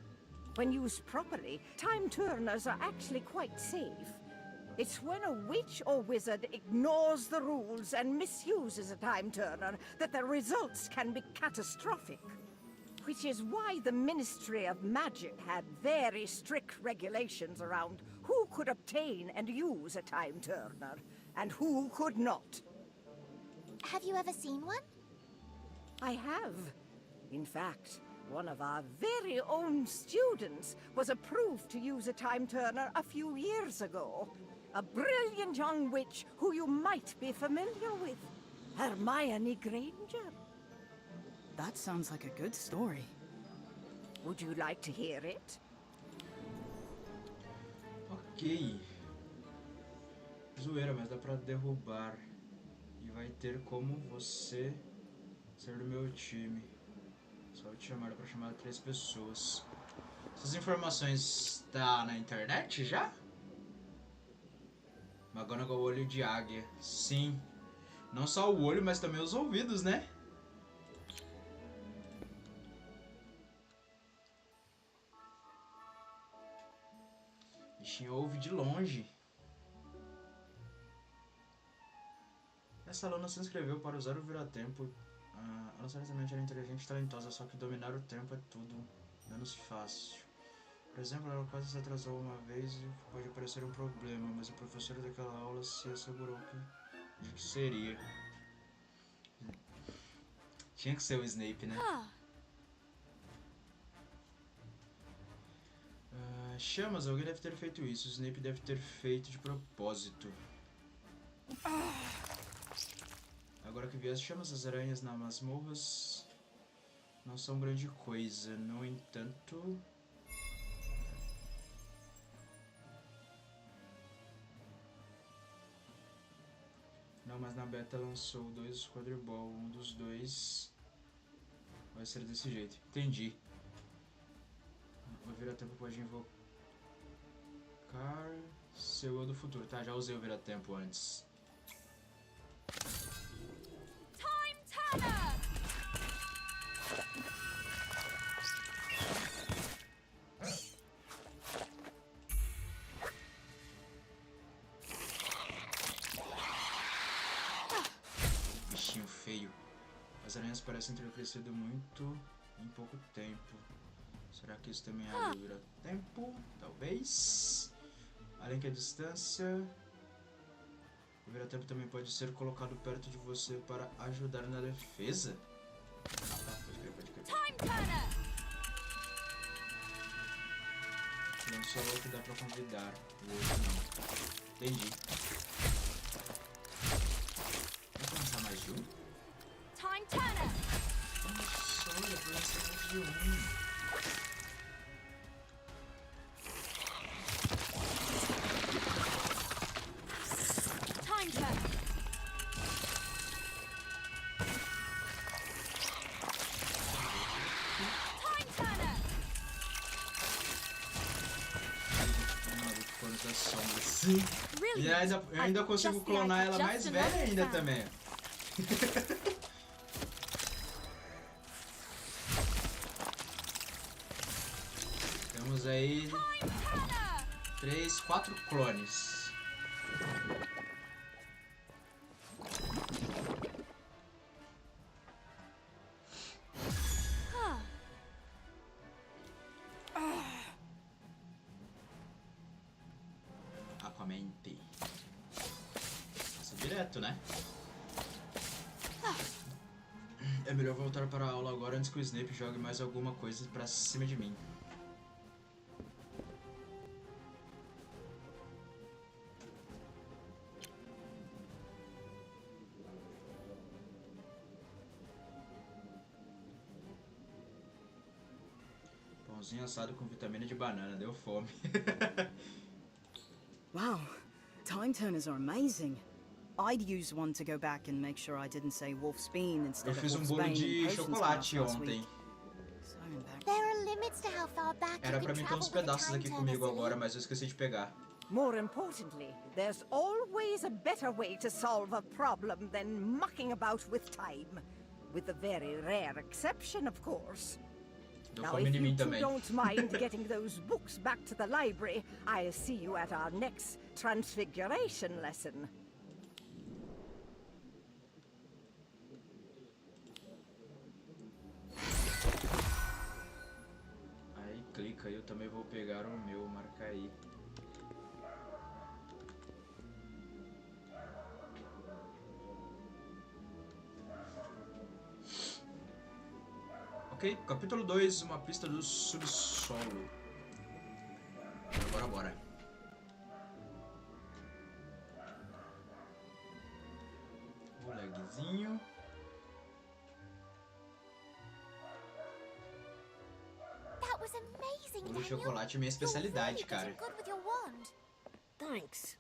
When used properly, time turners are actually quite safe. It's when a witch or wizard ignores the rules and misuses a time turner that the results can be catastrophic. Which is why the Ministry of Magic had very strict regulations around who could obtain and use a time turner, and who could not. Have you ever seen one? I have. In fact, one of our very own students was approved to use a time turner a few years ago. A brilliant young witch who you might be familiar with. Hermione Granger. That sounds like a good story. Would you like to hear it? Ok. Zoeira, mas dá pra derrubar. E vai ter como você ser do meu time. Só eu te chamar pra chamar 3 pessoas. Essas informações tá na internet já? McGonagall, o olho de águia. Sim. Não só o olho, mas também os ouvidos, né? Bichinho ouve de longe. Essa aluna se inscreveu para usar o vira-tempo. Ela certamente era inteligente e talentosa, só que dominar o tempo é tudo menos fácil. Por exemplo, ela quase se atrasou uma vez e pode parecer um problema, mas a professora daquela aula se assegurou que seria. Tinha que ser o Snape, né? Chamas, alguém deve ter feito isso. O Snape deve ter feito de propósito. Agora que vi as chamas, as aranhas nas masmorras não são grande coisa. No entanto... Não, mas na beta lançou 2 quadribol. Um dos dois vai ser desse jeito. Entendi. O vira-tempo pode invocar seu eu do futuro. Tá, já usei o vira-tempo antes. Bichinho feio. As aranhas parecem ter crescido muito em pouco tempo. Será que isso também é vira-tempo? Talvez. Além que a distância... O vira-tempo também pode ser colocado perto de você para ajudar na defesa? Ah, tá. Pode crer, pode crer. Não só o que dá pra convidar. O outro não. Entendi. Vamos lançar mais de um? Nossa, olha, pra lançar mais de um. E eu ainda consigo clonar ela mais velha ainda também. Temos aí 3, 4 clones. Direto, né? É melhor voltar para a aula agora antes que o Snape jogue mais alguma coisa pra cima de mim. Pãozinho assado com vitamina de banana, deu fome. Wow, time turners are amazing. I'd use one to go back and make sure I didn't say Wolf's Bean instead Eu of fiz Wolf's bolo Bane de in Potions chocolate class last ontem. week. So embarrassing. There are limits to how far back Era you pra can mim ter uns travel with a pedaços time aqui turner, comigo silly. agora, mas eu esqueci de pegar. More importantly, there's always a better way to solve a problem than mucking about with time. With the very rare exception, of course. Deu Now, fome if em mim you two também. don't mind getting those books back to the library, I'll see you at our next transfiguration lesson. Aí clica aí, eu também vou pegar o meu, marca aí. Ok, capítulo 2, uma pista do subsolo. Bora. O lagzinho. That was amazing, Bolo de Daniel. chocolate é minha especialidade, cara. You're really getting good with your wand. Thanks.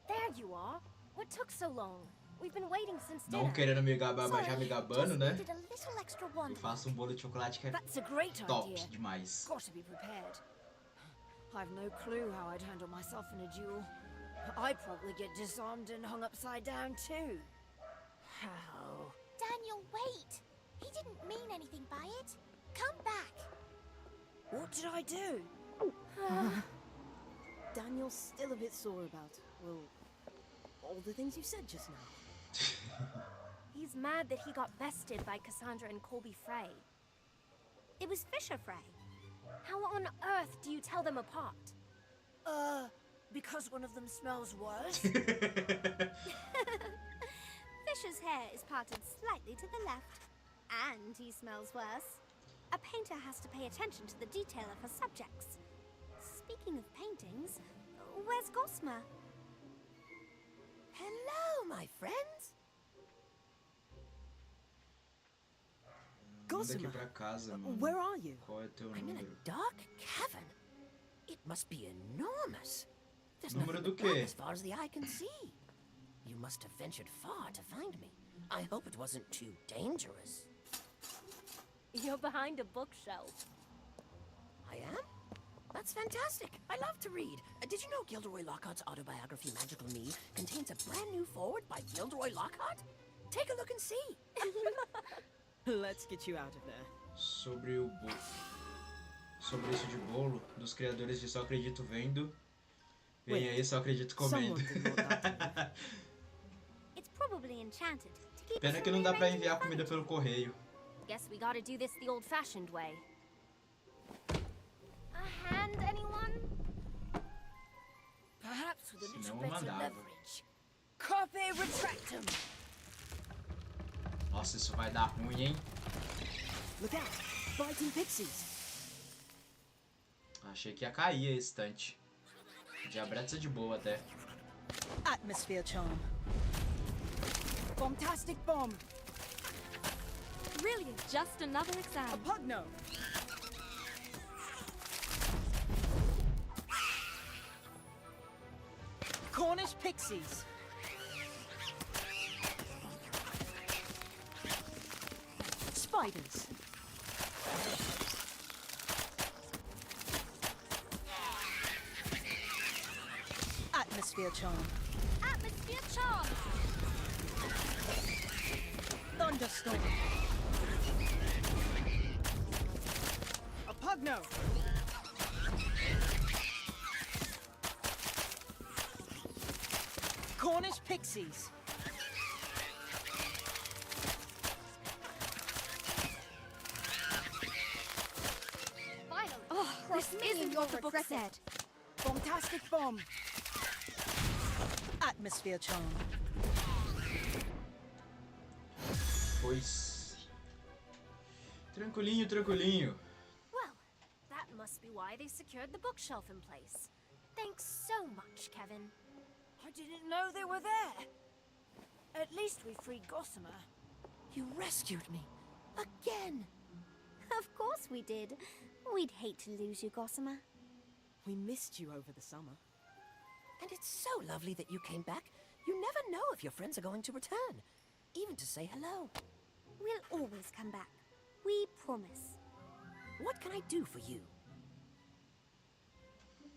There you are. What took so long? We've been waiting since dinner. Não querendo me gabar, mas já me gabando, né? Just needed a little extra wand. Eu faço bolo de chocolate que é That's a great top idea. demais. Got to be prepared. I've no clue how I'd handle myself in a duel. I'd probably get disarmed and hung upside down too. How? Daniel, wait. He didn't mean anything by it. Come back. What did I do? Daniel's still a bit sore about, well, all the things you said just now. He's mad that he got bested by Cassandra and Colby Frey. It was Fisher Frey. How on earth do you tell them apart? Because one of them smells worse. Fisher's hair is parted slightly to the left, and he smells worse. A painter has to pay attention to the detail of her subjects. Speaking of paintings, where's Gosma? Hello, my friends. Manda aqui Gossamer, pra casa, mano. where are you? Qual é teu I'm in número? a dark cavern. It must be enormous. There's Número nothing do but black quê? as far as the eye can see. You must have ventured far to find me. I hope it wasn't too dangerous. You're behind a bookshelf. I am? That's fantastic. I love to read. Did you know Gilderoy Lockhart's autobiography, Magical Me, contains a brand new foreword by Gilderoy Lockhart? Take a look and see. Let's get you out of there. Sobre o bolo. Sobre isso de bolo, dos criadores de Só Acredito Vendo. Vem aí, Só Acredito Comendo. Someone did not that. It's probably enchanted to keep Pena us que from não dá pra rearranging enviar the comida pelo correio. Guess we gotta do this the old-fashioned way. A hand, anyone? Perhaps with a little Senão eu better mandava. leverage. Carpe retractum. Nossa, isso vai dar ruim, hein? Look out! Biting pixies! Achei que ia cair a estante. Diabrete é de boa até. Atmosphere charm. Bombastic bomb. Brilliant, just another A exam. pugno. Cornish pixies. Spiders. Atmosphere charm. Atmosphere charm! Thunderstorm. A pugno. Cornish pixies. Finally! Oh, Cross this me and isn't you'll what the book regret said. it. Bombastic bomb. Atmosphere charm. Pois. Tranquilinho, tranquilinho. Well, that must be why they secured the bookshelf in place. Thanks so much, Kevin. I didn't know they were there. At least we freed Gossamer. You rescued me. Again. Of course we did. We'd hate to lose you, Gossamer. We missed you over the summer. And it's so lovely that you came back. You never know if your friends are going to return. Even to say hello. We'll always come back. We promise. What can I do for you?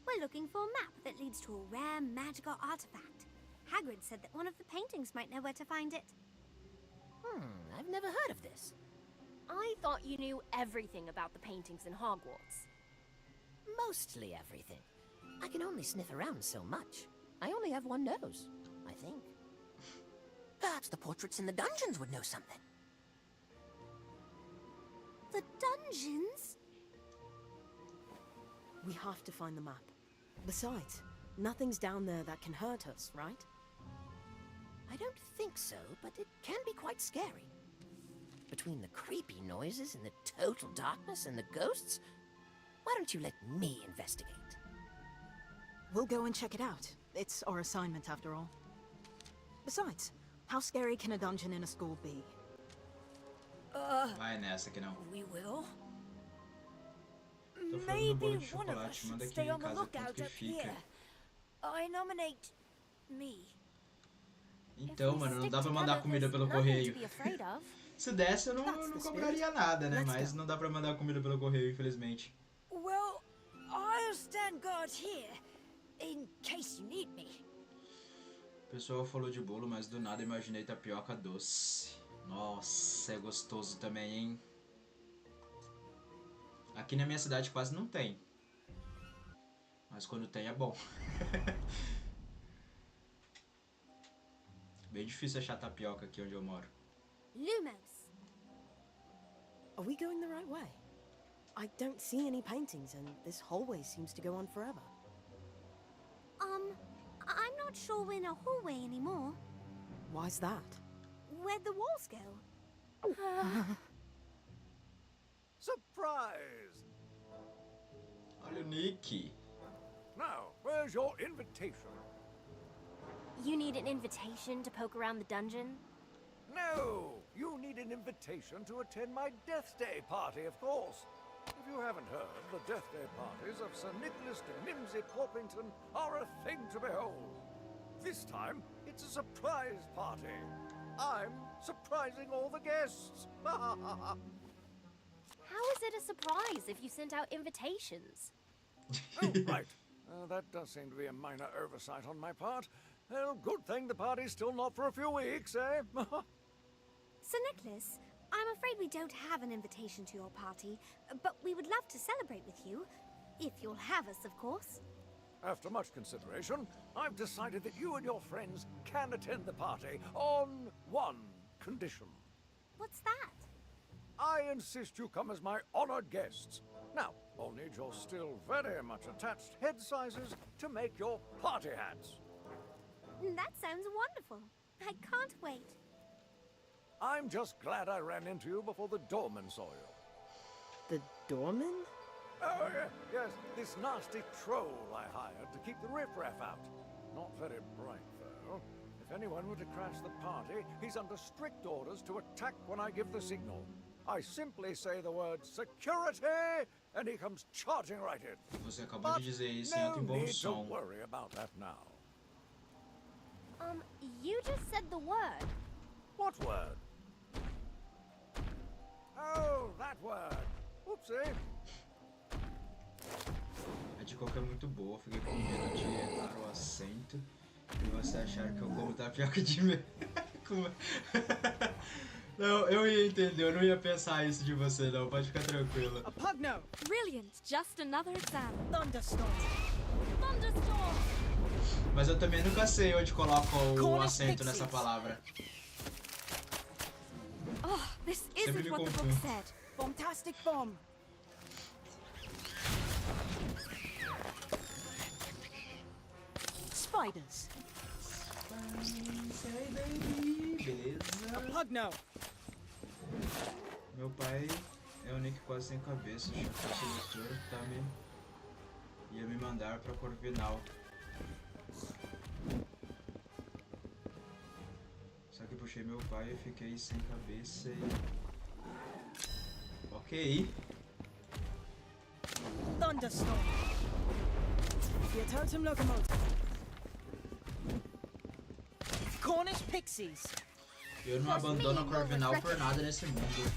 We're looking for a map that leads to a rare magical artifact. Hagrid said that one of the paintings might know where to find it. I've never heard of this. I thought you knew everything about the paintings in Hogwarts. Mostly everything. I can only sniff around so much. I only have one nose, I think. Perhaps the portraits in the dungeons would know something. The dungeons? We have to find the map. Besides, nothing's down there that can hurt us, right? I don't think so, but it can be quite scary. Between the creepy noises and the total darkness and the ghosts, why don't you let me investigate? We'll go and check it out. It's our assignment after all. Besides, how scary can a dungeon in a school be? Vai nessa que não. We will. Tô falando do Maybe bolo de one of us chocolate. should Manda aqui stay em on the casa quanto lookout que up here. fica. I nominate me. Então, mano, não dá pra Stick mandar together, comida there's pelo nothing correio. to be afraid of. Se desse, eu não That's the cobraria nada, né? Let's Mas go. não dá pra mandar comida pelo correio, infelizmente. Well, I'll stand guard here in case you need me. O pessoal falou de bolo, mas do nada imaginei tapioca doce. Nossa, é gostoso também, hein? Aqui na minha cidade quase não tem. Mas quando tem é bom. Bem difícil achar tapioca aqui onde eu moro. Lumos. Are we going the right way? I don't see any paintings, and this hallway seems to go on forever. I'm not sure we're in a hallway anymore. Why's that? Where'd the walls go? Surprise! Olha o Nick. Now, where's your invitation? You need an invitation to poke around the dungeon? No! You need an invitation to attend my Death Day party, of course. If you haven't heard, the Death Day parties of Sir Nicholas de Mimsy Porpington are a thing to behold. This time, it's a surprise party. I'm surprising all the guests. How is it a surprise if you sent out invitations? Oh, right. That does seem to be a minor oversight on my part. Well, good thing the party's still not for a few weeks, eh? Sir Nicholas, I'm afraid we don't have an invitation to your party, but we would love to celebrate with you. If you'll have us, of course. After much consideration, I've decided that you and your friends can attend the party on one condition. What's that? I insist you come as my honored guests. Now, I'll need your still very much attached head sizes to make your party hats. That sounds wonderful. I can't wait. I'm just glad I ran into you before the doorman saw you. The doorman? Oh, yes, this nasty troll I hired to keep the riffraff out. Not very bright, though. If anyone were to crash the party, he's under strict orders to attack when I give the signal. I simply say the word security, and he comes charging right in. Você acabou But de dizer isso em no alto e bom need to som. worry about that now. You just said the word. What word? Oh, that word. Oopsie. A de coco é muito boa, fiquei com medo de errar o acento e você achar que eu como tapioca de mel. Não, eu ia entender, eu não ia pensar isso de você não, pode ficar tranquila. A pugno! Brilliant. Just another exam. Thunderstorm! Thunderstorm! Mas eu também nunca sei onde coloco o acento nessa palavra. Oh, this Sempre isn't me what the book confundo. said. Bombastic bomb! Spiders! Sei daí, beleza? A pugno! Meu pai é o Nick quase sem cabeça, o chefe seletor tá ia me mandar pra Corvinal. Só que puxei meu pai e fiquei sem cabeça e... Ok. Thunderstorm! The totem locomotive! Cornish pixies! Eu não abandono a Corvinal por nada nesse mundo.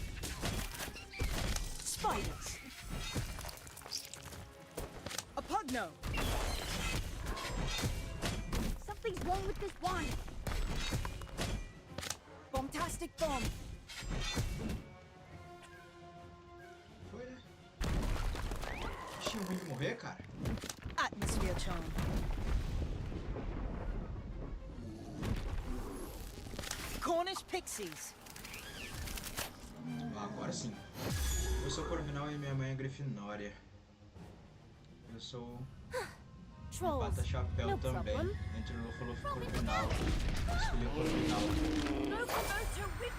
Spiders! A pugno! Something's wrong with this wine. Bombastic bomb! Foi, né? Tinha ruim de morrer, cara. Atmosphere charm! Cornish pixies! Ah, agora sim. Eu sou Corvinal e minha mãe é Grifinória. Eu sou Trolls. Pata Chapéu No também. problem. Entre o Lufa Lufa e Corvinal. Escolhi o Corvinal. No promoter with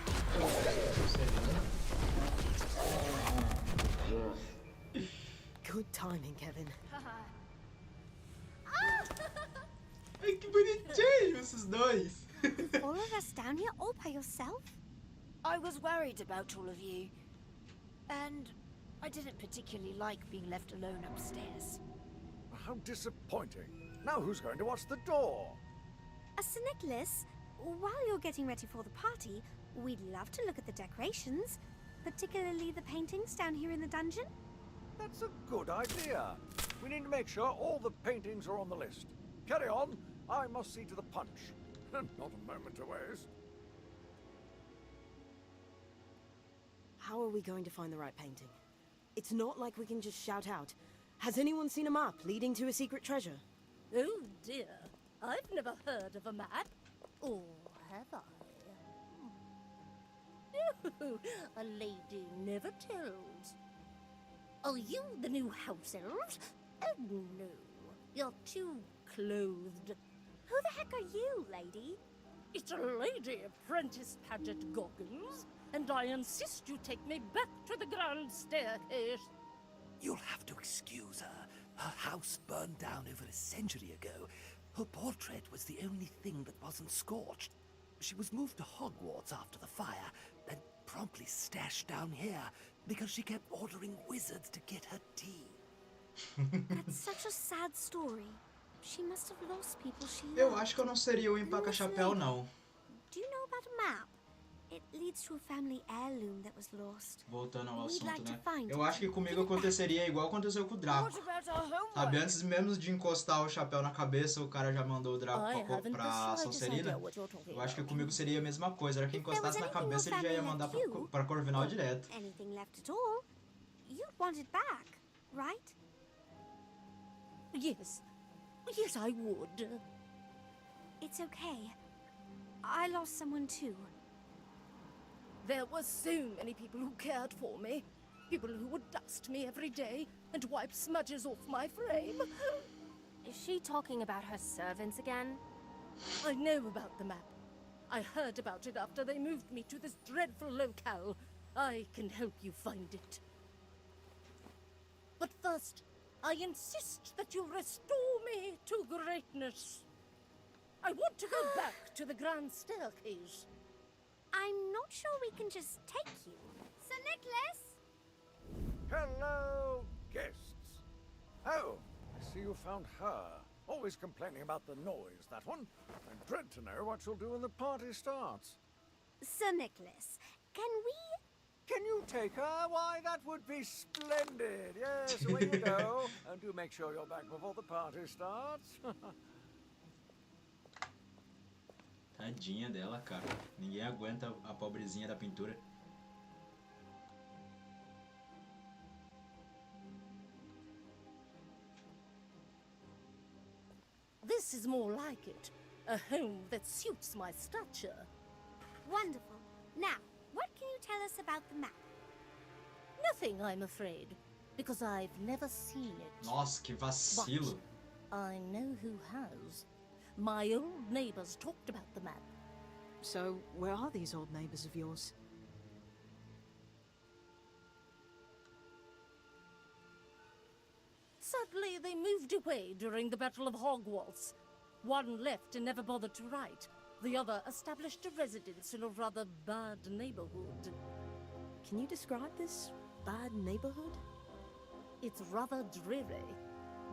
me. Good timing, Kevin. Ai, que bonitinho esses dois. All of us down here all by yourself? I was worried about all of you. And I didn't particularly like being left alone upstairs. How disappointing. Now who's going to watch the door? Sir Nicholas, while you're getting ready for the party, we'd love to look at the decorations, particularly the paintings down here in the dungeon. That's a good idea. We need to make sure all the paintings are on the list. Carry on. I must see to the punch. Not a moment to waste. How are we going to find the right painting? It's not like we can just shout out. Has anyone seen a map leading to a secret treasure? Oh dear, I've never heard of a map. Or have I? No, a lady never tells. Are you the new house elves? Oh no, you're too clothed. Who the heck are you, lady? It's a lady apprentice pageant goggles, and I insist you take me back to the grand staircase. You'll have to excuse her. Her house burned down over a century ago. Her portrait was the only thing that wasn't scorched. She was moved to Hogwarts after the fire, then promptly stashed down here because she kept ordering wizards to get her tea. That's such a sad story. She must have lost people she loved. Eu acho que eu não seria o empaca-chapéu, não. Do you know about a map? It leads to a family heirloom that was lost. Voltando ao We'd assunto, like to né? find Eu acho que comigo aconteceria igual aconteceu com o Draco. Sabe, antes mesmo de encostar o chapéu na cabeça, o cara já mandou o Draco pra Sonserina. Eu acho que comigo seria a mesma coisa. Era que encostasse na cabeça, ele já ia mandar pra Corvinal direto. Anything left at all, you'd want it back, right? Yes. Yes, I would. It's okay. I lost someone too. There were so many people who cared for me. People who would dust me every day and wipe smudges off my frame. Is she talking about her servants again? I know about the map. I heard about it after they moved me to this dreadful locale. I can help you find it. But first, I insist that you restore me to greatness. I want to go back to the grand staircase. I'm not sure we can just take you. Sir Nicholas? Hello, guests. Oh, I see you found her. Always complaining about the noise, that one. I dread to know what she'll do when the party starts. Sir Nicholas, can we... Can you take her? Why, that would be splendid. Yes, away you go. And do make sure you're back before the party starts. Tadinha dela, cara. Ninguém aguenta a pobrezinha da pintura. This is more like it. A home that suits my stature. Wonderful. Now, what can you tell us about the map? Nothing, I'm afraid, because I've never seen it. Nossa, que vacilo. But I know who has. My old neighbors talked about the map. So, where are these old neighbors of yours? Sadly, they moved away during the Battle of Hogwarts. One left and never bothered to write. The other established a residence in a rather bad neighborhood. Can you describe this bad neighborhood? It's rather dreary.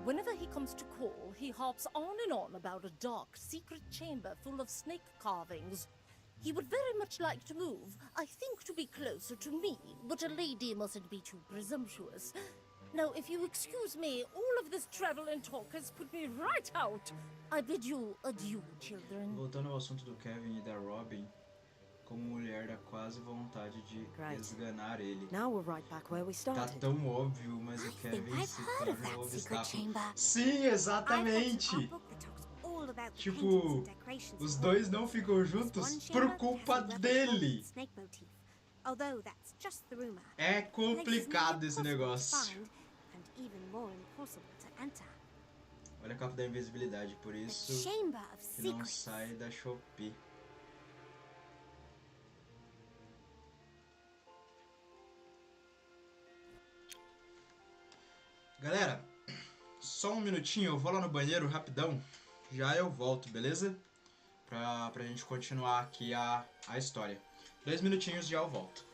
Whenever he comes to call, he harps on and on about a dark, secret chamber full of snake carvings. He would very much like to move, I think to be closer to me, but a lady mustn't be too presumptuous. Now, if you excuse me, all of this travel and talk has put me right out. I bid you adieu, children. Voltando ao assunto do Kevin e da Robin, como mulher dá quase vontade de esganar ele. Now we're right back where we Tá started. tão óbvio, mas o Kevin se torna o obstáculo. chamber. Sim, exatamente! Tipo, os dois não ficam juntos por culpa dele. Although that's just the rumor. É complicado esse negócio. And even more impossible to enter. Olha a capa da invisibilidade, por isso Chamber of que não Secrets. sai da Shopee. Galera, só um minutinho, eu vou lá no banheiro rapidão, já eu volto, beleza? Pra gente continuar aqui a história. 2 minutinhos já eu volto.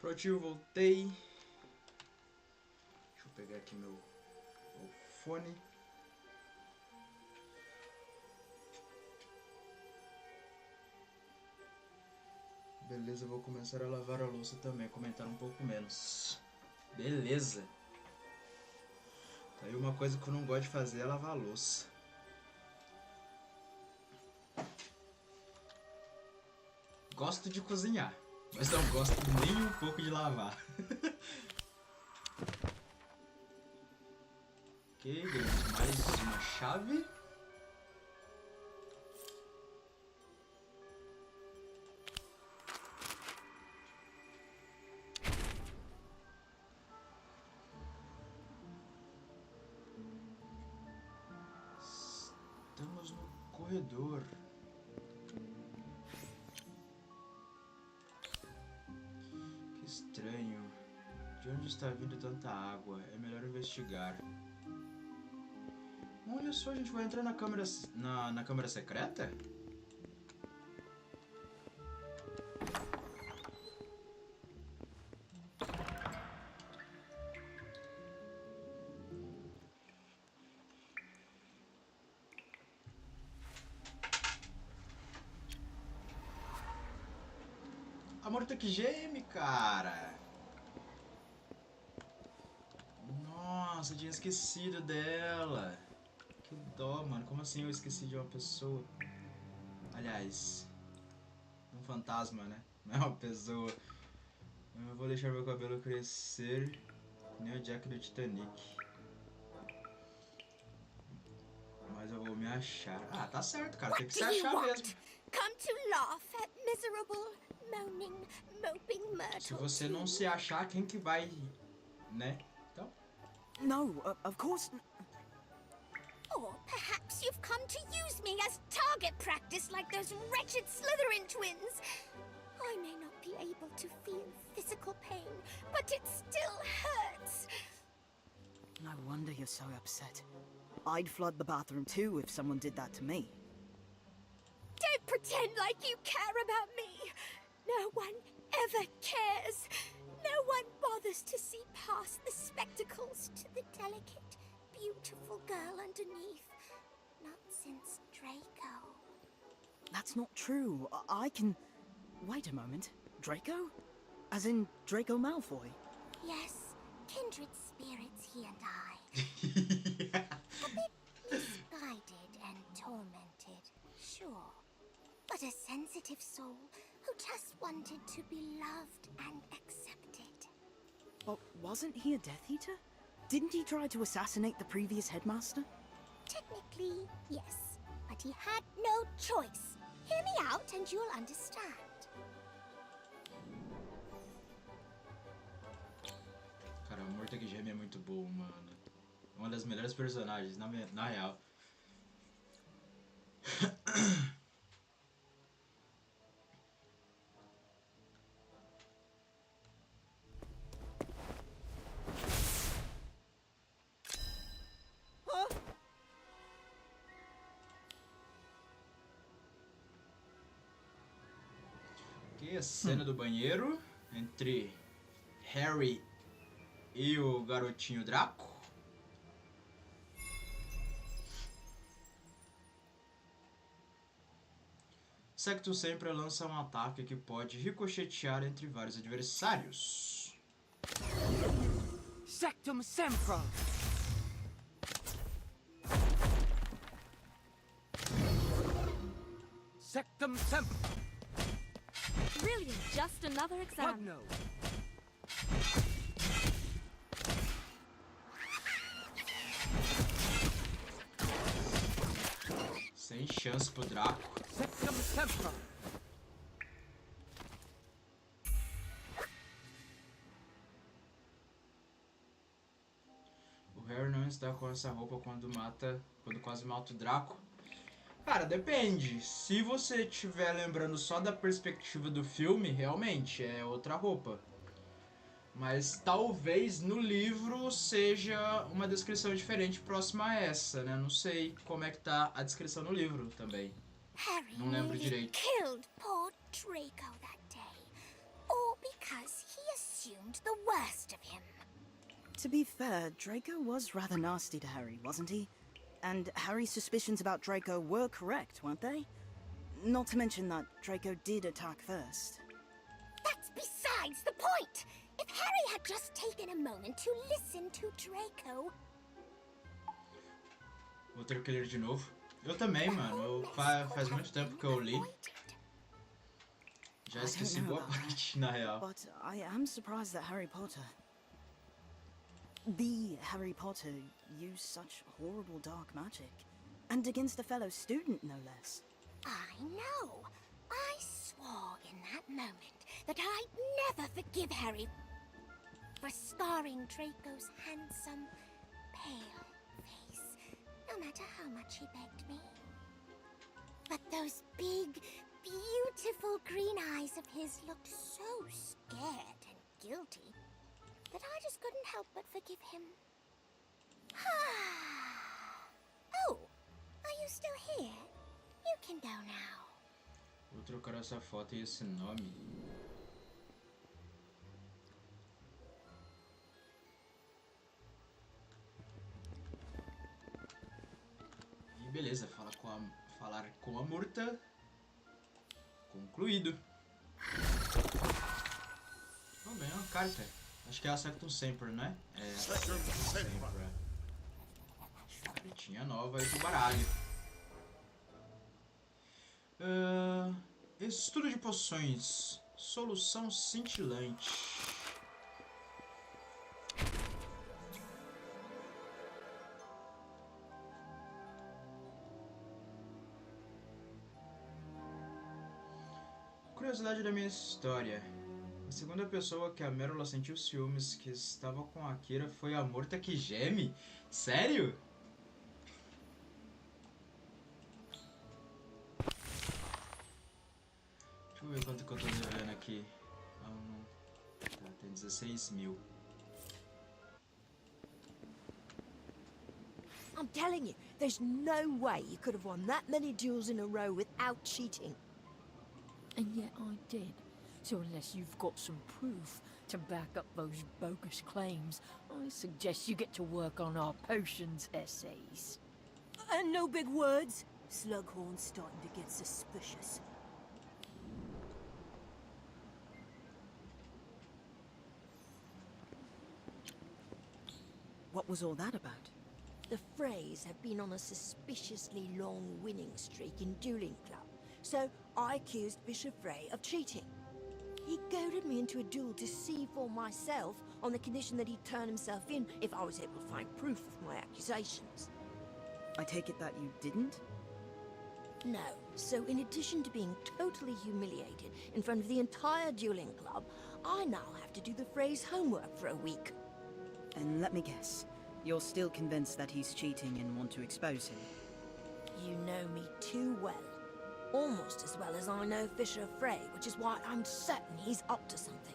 Prontinho, voltei. Deixa eu pegar aqui meu fone. Beleza, vou começar a lavar a louça também, comentar um pouco menos. Beleza. Tá aí uma coisa que eu não gosto de fazer é lavar a louça. Gosto de cozinhar, mas não gosto nem um pouco de lavar. Ok, ganhamos mais uma chave. Estamos no corredor. Que estranho. De onde está vindo tanta água? É melhor investigar. Olha só, a gente vai entrar na câmara, na câmara secreta? A morta que geme, cara! Nossa, eu tinha esquecido dela. Que dó, mano. Como assim eu esqueci de uma pessoa? Aliás, um fantasma, né? Não é uma pessoa. Eu vou deixar meu cabelo crescer, que nem o Jack do Titanic. Mas eu vou me achar. Ah, tá certo, cara. Tem que se achar mesmo. Come to laugh at miserable, moaning, moping myrtle. Se você não se achar, quem que vai, né? Então. No, of course. Or perhaps you've come to use me as target practice like those wretched Slytherin twins. I may not be able to feel physical pain, but it still hurts. No wonder you're so upset. I'd flood the bathroom too if someone did that to me. Don't pretend like you care about me. No one ever cares. No one bothers to see past the spectacles to the delicate, beautiful girl underneath. Not since Draco. That's not true. I can... Wait a moment. Draco? As in Draco Malfoy? Yes, kindred spirits, he and I. A bit misguided and tormented, sure. But a sensitive soul who just wanted to be loved and accepted. But wasn't he a Death Eater? Didn't he try to assassinate the previous headmaster? Technically, yes. But he had no choice. Hear me out and you'll understand. Cara, a Morta que Geme é muito boa, mano. Uma das melhores personagens, na real. Aqui a cena do banheiro entre Harry e o garotinho Draco. Sectum sempre lança um ataque que pode ricochetear entre vários adversários. Sectum sempre! Sectum sempre! Brilliant, just another exam. No. Sem chance pro Draco. Sectum sempre! O Harry não está com essa roupa quando quase mata o Draco. Cara, depende. Se você estiver lembrando só da perspectiva do filme, realmente é outra roupa. Mas talvez no livro seja uma descrição diferente próxima a essa, né? Não sei como é que tá a descrição no livro também. Harry Não lembro nearly direito. killed poor Draco that day. All because he assumed assumed the worst of him. To be fair, Draco was rather nasty to Harry, wasn't he? And Harry's suspicions about Draco were correct, weren't they? Not to mention that Draco did attack first. That's besides the point! If Harry had just taken a moment to listen to Draco... Vou ter que ler de novo. Eu também, mano. Faz muito tempo que eu li. Já esqueci boa parte, na real. But I am surprised that Harry Potter... The Harry Potter used such horrible dark magic. And against a fellow student, no less. I know. I swore in that moment that I'd never forgive Harry for scarring Draco's handsome, pale face, no matter how much he begged me. But those big, beautiful green eyes of his looked so scared and guilty that I just couldn't help but forgive him. Oh, are you still here? You can go now. Vou trocar essa foto e esse nome. E beleza, falar com a Murta. Concluído. Oh, bem, uma carta. Acho que é a sempre, né? É, sempre. Cartinha nova aí do baralho. Estudo de poções. Solução cintilante. Curiosidade da minha história. A segunda pessoa que a Merula sentiu ciúmes que estava com a Kira foi a Murta que geme? Sério? Deixa eu ver quanto que eu tô devendo aqui. Tá, tem 16 mil. I'm telling you, there's no way you could have won that many duels in a row without cheating. And yet I did. So unless you've got some proof to back up those bogus claims, I suggest you get to work on our potions essays. And no big words. Slughorn's starting to get suspicious. What was all that about? The Freys have been on a suspiciously long winning streak in dueling club, so I accused Bishop Frey of cheating. He goaded me into a duel to see for myself on the condition that he'd turn himself in if I was able to find proof of my accusations. I take it that you didn't? No. So in addition to being totally humiliated in front of the entire dueling club, I now have to do the Freys' homework for a week. And let me guess, you're still convinced that he's cheating and want to expose him? You know me too well. Almost as well as I know Fisher Frey, which is why I'm certain he's up to something.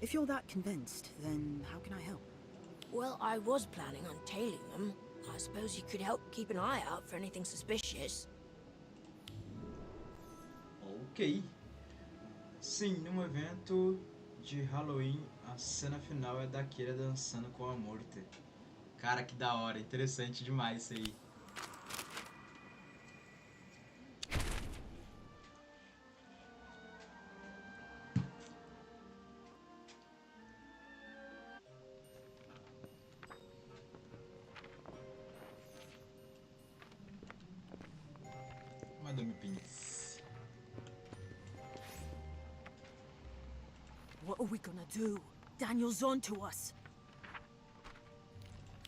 If you're that convinced, then how can I help? Well, I was planning on tailing them. I suppose you could help keep an eye out for anything suspicious. Ok. Sim, num evento de Halloween, a cena final é da Kira dançando com a Murta. Cara, que da hora. Interessante demais isso aí. Madame Pince. What are we gonna do? Daniel's on to us.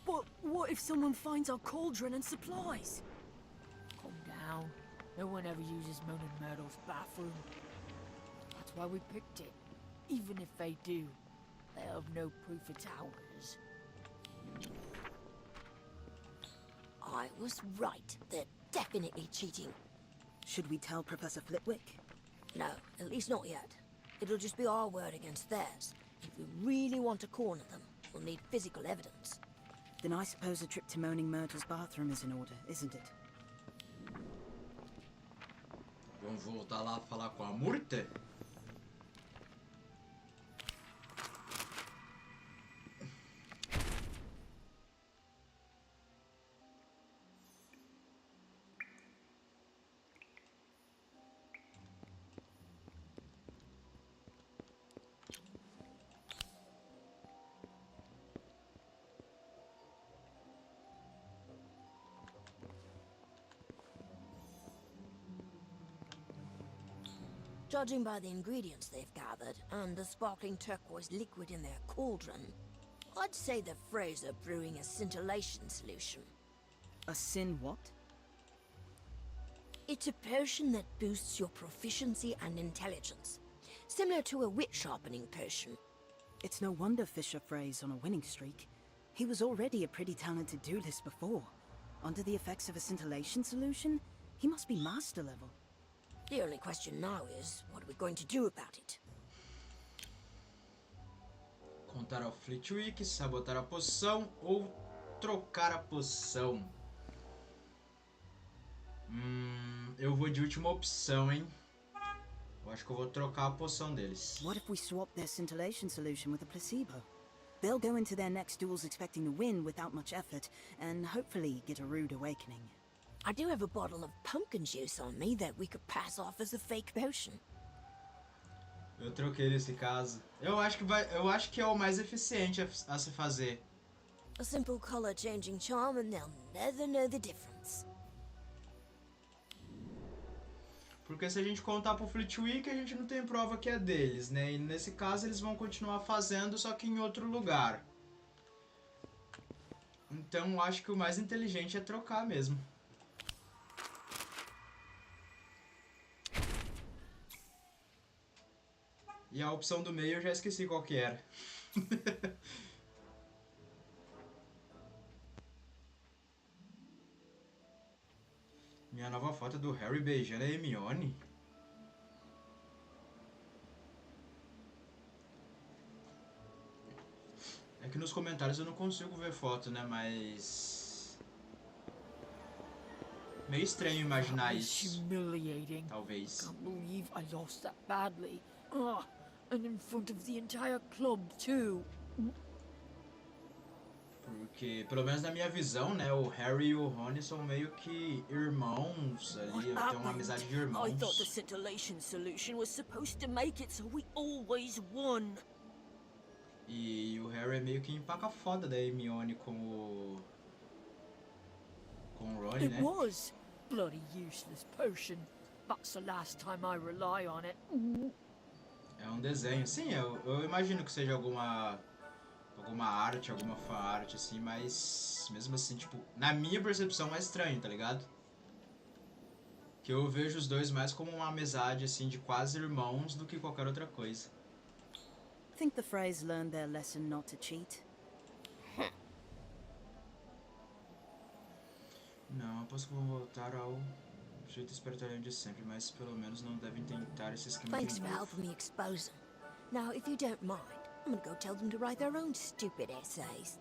But what if someone finds our cauldron and supplies? Calm down. No one ever uses Moaning Myrtle's bathroom. That's why we picked it. Even if they do, they have no proof it's ours. I was right. They're definitely cheating. Should we tell Professor Flitwick? No, at least not yet. It'll just be our word against theirs. If we really want to corner them, we'll need physical evidence. Then I suppose a trip to Moaning Myrtle's bathroom is in order, isn't it? Vamos voltar lá falar com a Murta? Judging by the ingredients they've gathered and the sparkling turquoise liquid in their cauldron, I'd say the Freys are brewing a scintillation solution. A sin what? It's a potion that boosts your proficiency and intelligence, similar to a wit sharpening potion. It's no wonder Fisher Frey's on a winning streak. He was already a pretty talented duelist before. Under the effects of a scintillation solution, he must be master level. The only question now is, what are we going to do about it? Contar ao Flitwick, sabotar a poção ou trocar a poção. Eu vou de última opção, hein? Eu acho que eu vou trocar a poção deles. What if we swap their scintillation solution with a placebo? They'll go into their next duels expecting to win without much effort, and hopefully get a rude awakening. I do have a bottle of pumpkin juice on me that we could pass off as a fake potion. Eu troquei nesse caso. Eu acho que é o mais eficiente a se fazer. A simple color changing charm and they'll never know the difference. Porque se a gente contar pro Flitwick, a gente não tem prova que é deles, né? E nesse caso eles vão continuar fazendo, só que em outro lugar. Então eu acho que o mais inteligente é trocar mesmo. E a opção do meio eu já esqueci qual que era. Minha nova foto do Harry beijando a Hermione. É que nos comentários eu não consigo ver foto, né? Mas... meio estranho imaginar isso. Talvez. Can't believe I lost that badly. Oh, and in front of the entire club too. Porque, pelo menos na minha visão, né, o Harry e o Rony são meio que irmãos ali, tem uma amizade de irmãos. I thought the scintillation solution was supposed to make it so we always won. E o Harry é meio que empaca foda da Hermione com o Rony, né? It was bloody useless potion. That's the last time I rely on it. É um desenho. Sim, eu imagino que seja alguma arte, alguma fan-art, assim, mas mesmo assim, tipo, na minha percepção é estranho, tá ligado? Que eu vejo os dois mais como uma amizade, assim, de quase irmãos do que qualquer outra coisa. Think the Freys learned their lesson not to cheat? Não, aposto que vão voltar ao jeito despertariam de sempre, mas pelo menos não devem tentar esse esquema Thanks de for novo. helping me expose them. Now, if you don't mind, I'm gonna go tell them to write their own stupid essays.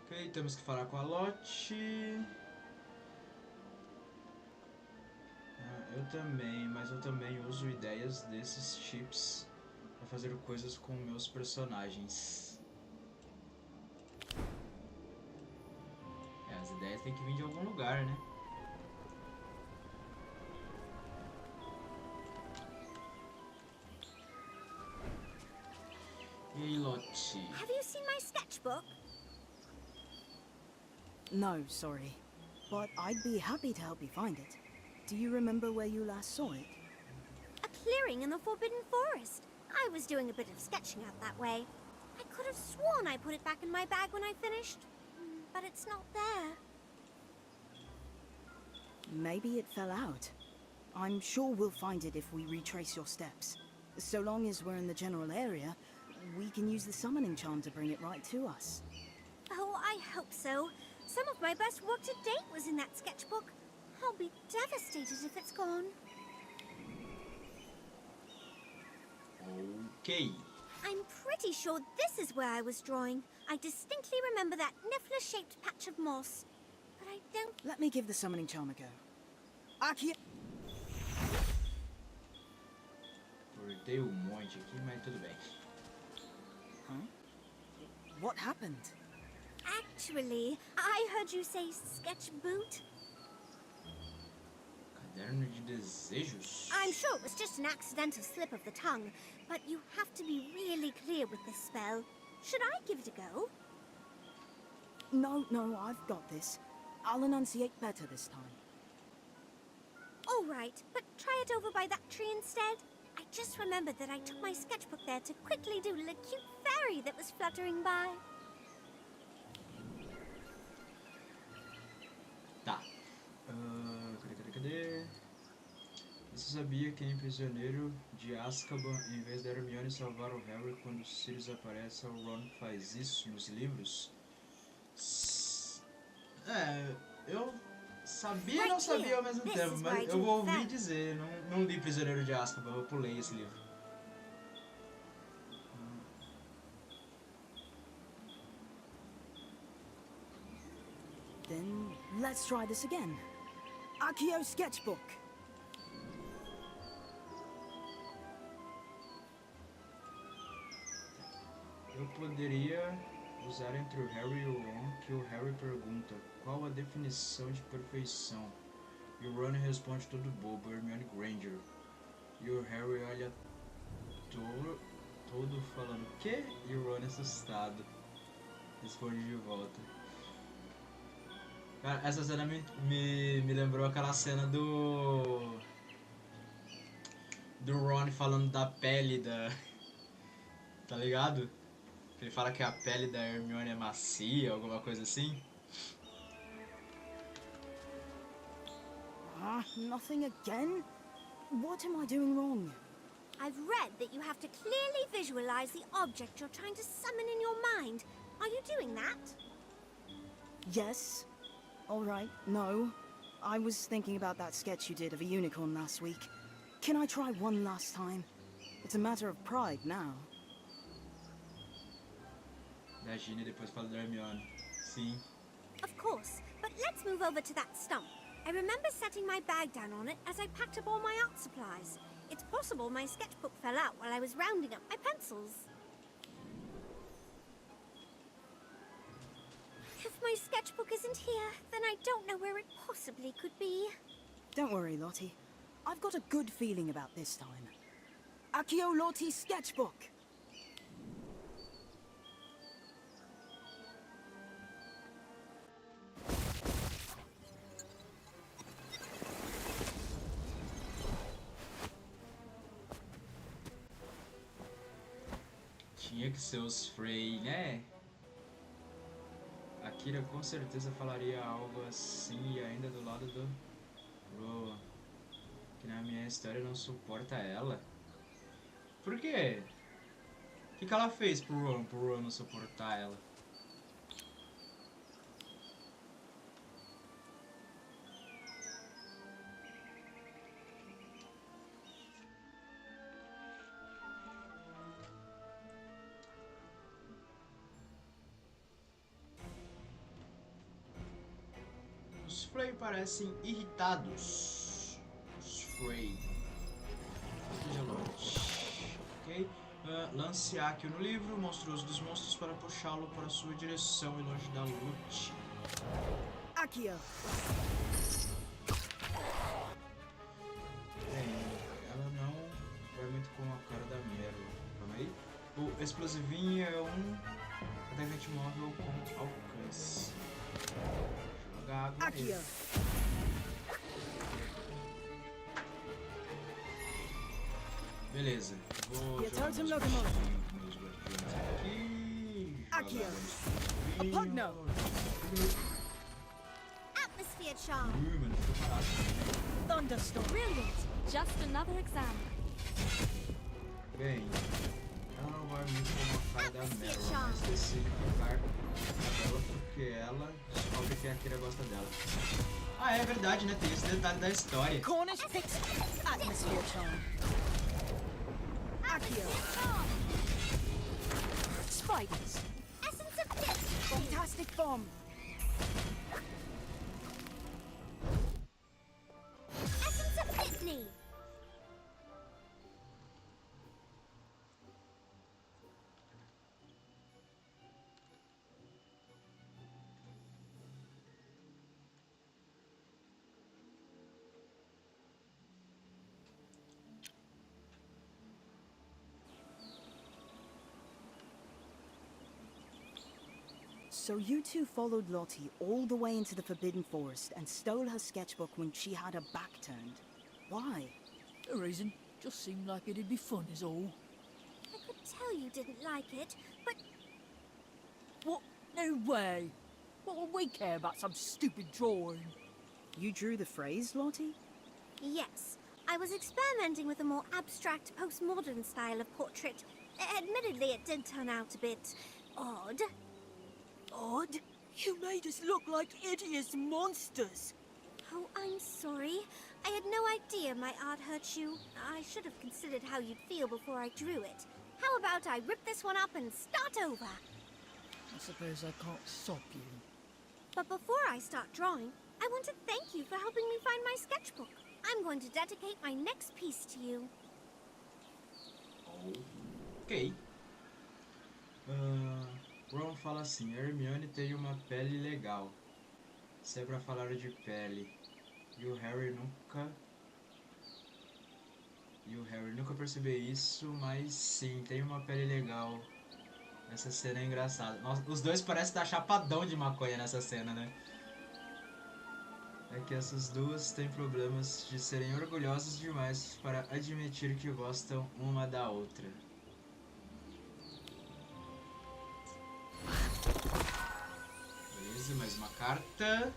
Ok, temos que falar com a Lotte. Eu também, mas eu também uso ideias desses chips para fazer coisas com meus personagens. As ideias têm que vir de algum lugar, né? E aí, Lotte? Have you seen my sketchbook? No, sorry. But I'd be happy to help you find it. Do you remember where you last saw it? A clearing in the Forbidden Forest. I was doing a bit of sketching out that way. I could have sworn I put it back in my bag when I finished. But it's not there. Maybe it fell out. I'm sure we'll find it if we retrace your steps. So long as we're in the general area, we can use the summoning charm to bring it right to us. Oh, I hope so. Some of my best work to date was in that sketchbook. I'll be devastated if it's gone. Okay. I'm pretty sure this is where I was drawing. I distinctly remember that niffler-shaped patch of moss. But I don't... Let me give the summoning charm a go. Aqui... Cortei monte aqui, mas tudo bem. Huh? What happened? Actually, I heard you say sketch boot. Cadê Caderno de desejos? I'm sure it was just an accidental slip of the tongue, but you have to be really clear with this spell. Should I give it a go? No, I've got this. I'll enunciate better this time. All right, but try it over by that tree instead. I just remembered that I took my sketchbook there to quickly doodle a cute fairy that was fluttering by. Tá. Cadê? Você sabia que em Prisioneiro de Azkaban, em vez da Hermione salvar o Harry quando os Sirius aparece, o Ron faz isso nos livros? Eu sabia e não sabia ao mesmo tempo, mas eu vou ouvir dizer. Não li Prisioneiro de Azkaban, eu pulei esse livro. Then let's try this again. Accio sketchbook. Eu poderia usar entre o Harry e o Ron que o Harry pergunta qual a definição de perfeição e o Ron responde todo bobo, Hermione Granger. E o Harry olha todo falando o quê? E o Ron assustado responde de volta. Cara, essa cena me lembrou aquela cena do Ron falando da pele da... Tá ligado? Ele fala que a pele da Hermione é macia, alguma coisa assim. Nothing again? What am I doing wrong? I've read that you have to clearly visualize the object you're trying to summon in your mind. Are you doing that? Yes. All right, no. I was thinking about that sketch you did of a unicorn last week. Can I try one last time? It's a matter of pride now. Da Ginny depois fala da Hermione. Sim. Of course, but let's move over to that stump. I remember setting my bag down on it as I packed up all my art supplies. It's possible my sketchbook fell out while I was rounding up my pencils. If my sketchbook isn't here, then I don't know where it possibly could be. Don't worry, Lottie. I've got a good feeling about this time. Accio Lottie's sketchbook! Tinha que ser os Frey, né? A Kira com certeza falaria algo assim e ainda do lado do Roa. Que na minha história não suporta ela. Por quê? O que ela fez pro Roa não suportar ela? Os Frey parecem irritados. Os Frey. Ok? Lance Akio no livro, monstruoso dos monstros, para puxá-lo para sua direção e longe da Lute. Accio! Bem, ela não vai muito com a cara da Meryl. Calma aí. O explosivinho é um atacante móvel com alcance. Joga água nele. Beleza, vou jogar meus guardiões aqui. Accio! A Pugno! Atmosphere charm. Mano, tô parado. Thunderstorm! Brilliant! Just another exam. Bem, ela não vai muito com a cara da Meryl, mas decide ficar com ela porque ela descobre que a Kira gosta dela. Ah, é verdade, né? Tem esse detalhe da história. Cornish Pix! Atmosphere charm! Accio! Spiders! Essence of Dip. Fantastic bomb! Essence of Pitney. So you two followed Lottie all the way into the Forbidden Forest and stole her sketchbook when she had her back turned. Why? No reason. Just seemed like it'd be fun is all. I could tell you didn't like it, but... What? No way. What will we care about some stupid drawing? You drew the phrase, Lottie? Yes. I was experimenting with a more abstract, postmodern style of portrait. Admittedly, it did turn out a bit... odd. Odd? You made us look like hideous monsters. Oh, I'm sorry. I had no idea my art hurt you. I should have considered how you'd feel before I drew it. How about I rip this one up and start over? I suppose I can't stop you. But before I start drawing, I want to thank you for helping me find my sketchbook. I'm going to dedicate my next piece to you. Ok. Ron fala assim, Hermione tem uma pele legal. Se é pra falar de pele. E o Harry nunca percebeu isso, mas sim, tem uma pele legal. Essa cena é engraçada. Nossa, os dois parecem estar chapadão de maconha nessa cena, né? É que essas duas têm problemas de serem orgulhosas demais para admitir que gostam uma da outra. Beleza, mais uma carta.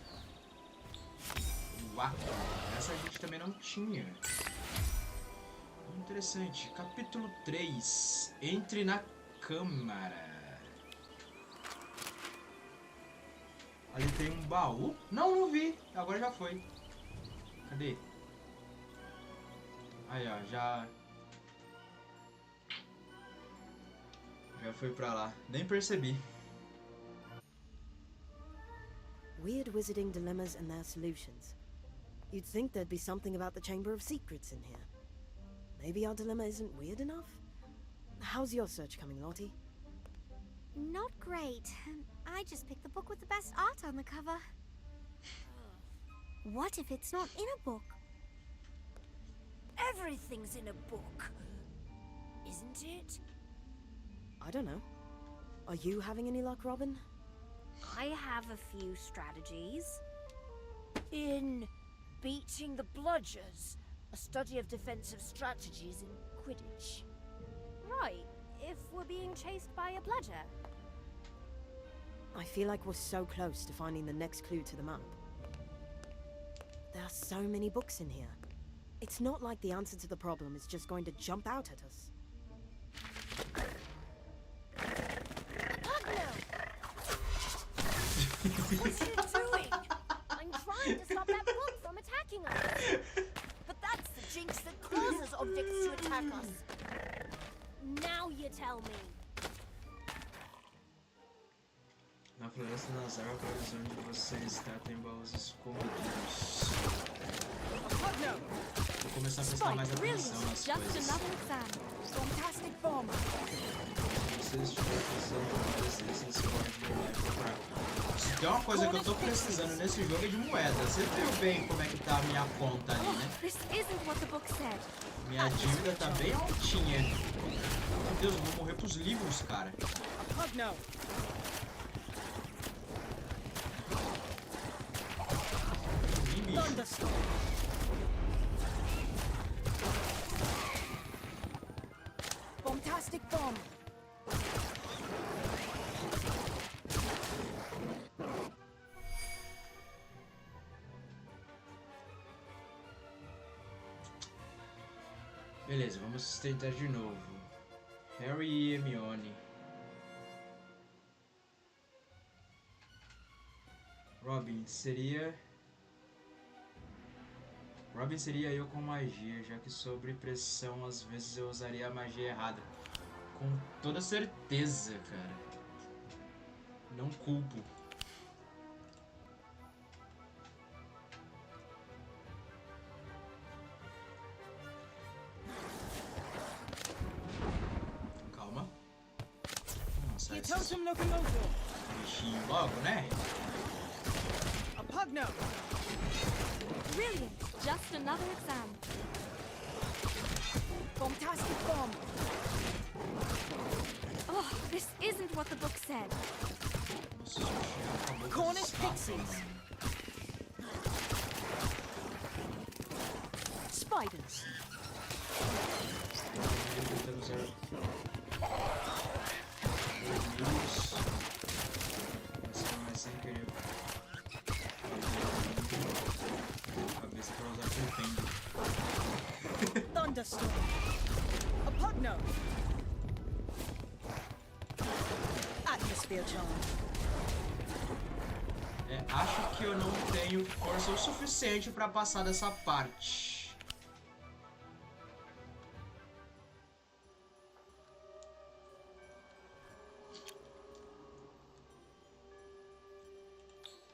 Uau, essa a gente também não tinha. Interessante. Capítulo 3. Entre na câmara. Ali tem um baú. Não vi. Agora já foi. Cadê? Aí, ó. Já foi pra lá. Nem percebi. Weird wizarding dilemmas and their solutions. You'd think there'd be something about the Chamber of Secrets in here. Maybe our dilemma isn't weird enough? How's your search coming, Lottie? Not great. I just picked the book with the best art on the cover. What if it's not in a book? Everything's in a book, isn't it? I don't know. Are you having any luck, Robin? I have a few strategies. In beating the bludgers, a study of defensive strategies in Quidditch. Right, if we're being chased by a bludger. I feel like we're so close to finding the next clue to the map. There are so many books in here. It's not like the answer to the problem is just going to jump out at us. What's he doing? I'm trying to stop that book from attacking us. But that's the jinx that causes objects to attack us. Now you tell me. Na floresta das árvores onde você está tem baús escondidos. Vou começar a prestar mais atenção nas coisas. Fantastic bomb. Se você estiver precisando de várias vezes, pode ir lá e procurar. Se tem uma coisa que eu tô precisando nesse jogo é de moeda. Você viu bem como é que tá a minha conta ali, né? This isn't what the book said. Minha dívida tá bem altinha. Meu Deus, eu vou morrer pros livros, cara. Fantastic bomb. Beleza, vamos tentar de novo. Harry e Hermione. Robin seria eu com magia, já que sob pressão às vezes eu usaria a magia errada. Com toda certeza, cara. Não culpo. Calma. Nossa, bichinho logo, né? Brilliant. Just another exam. Fantastic bomb. Oh, this isn't what the book said. Nossa, Pixies. Spiders. Mas sem querer. Cabeça pra usar com Thunderstorm. A pugno. Atmosphere charm. Acho que eu não tenho força o suficiente pra passar dessa parte.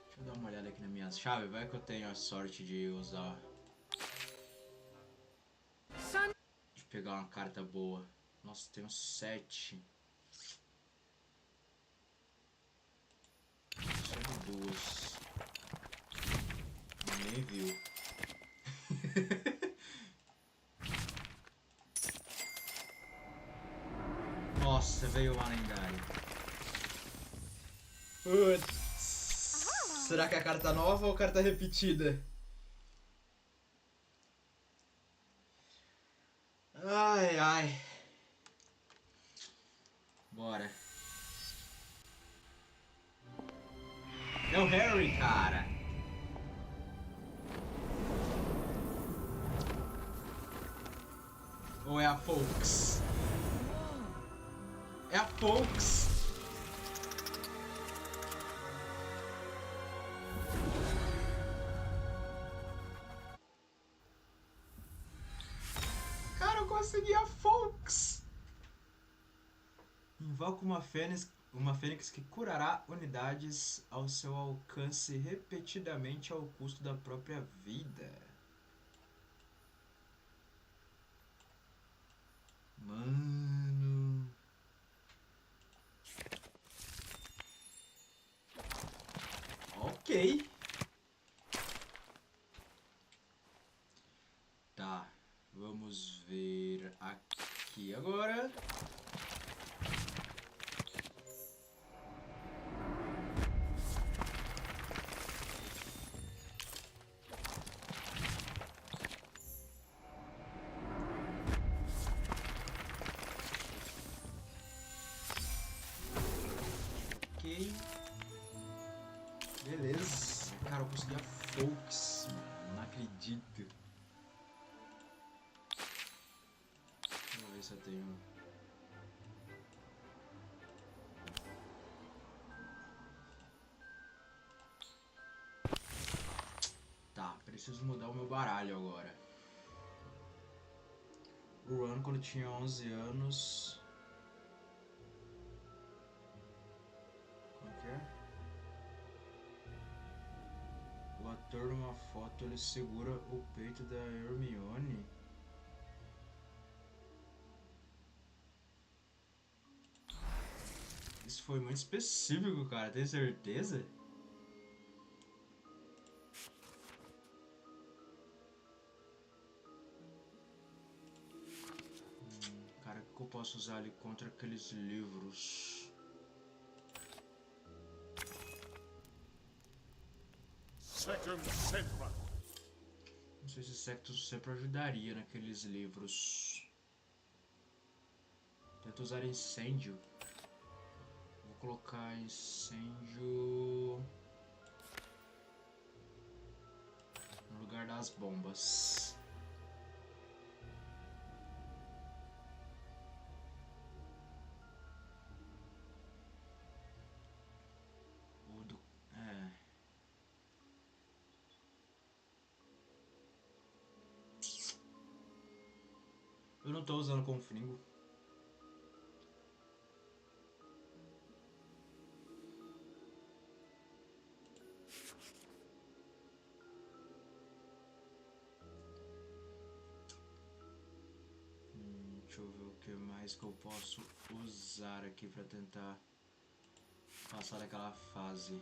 Deixa eu dar uma olhada aqui nas minhas chaves. Vai que eu tenho a sorte de usar. De pegar uma carta boa. Nossa, tenho 7. Só de 2. Nem viu. Nossa, veio uma lendária. Putz. Será que é a carta nova ou carta repetida? Ai, ai. Bora. É o Harry, cara. Ou é a Folks? É a Folks. Cara, eu consegui a Folks. Invoca uma fênix que curará unidades ao seu alcance repetidamente ao custo da própria vida. Mano. Ok. Tá. Vamos ver aqui agora. Beleza. Cara, eu consegui a Folks, mano. Não acredito. Vamos ver se eu tenho. Tá, preciso mudar o meu baralho agora. O ano quando eu tinha 11 anos. Como que é? O ator numa foto ele segura o peito da Hermione. Isso foi muito específico, cara. Tem certeza? Cara, o que eu posso usar ali contra aqueles livros? Não sei se Sectum sempre ajudaria naqueles livros. Tento usar incêndio. Vou colocar incêndio no lugar das bombas. Eu não tô usando como fringo. Deixa eu ver o que mais que eu posso usar aqui pra tentar passar daquela fase.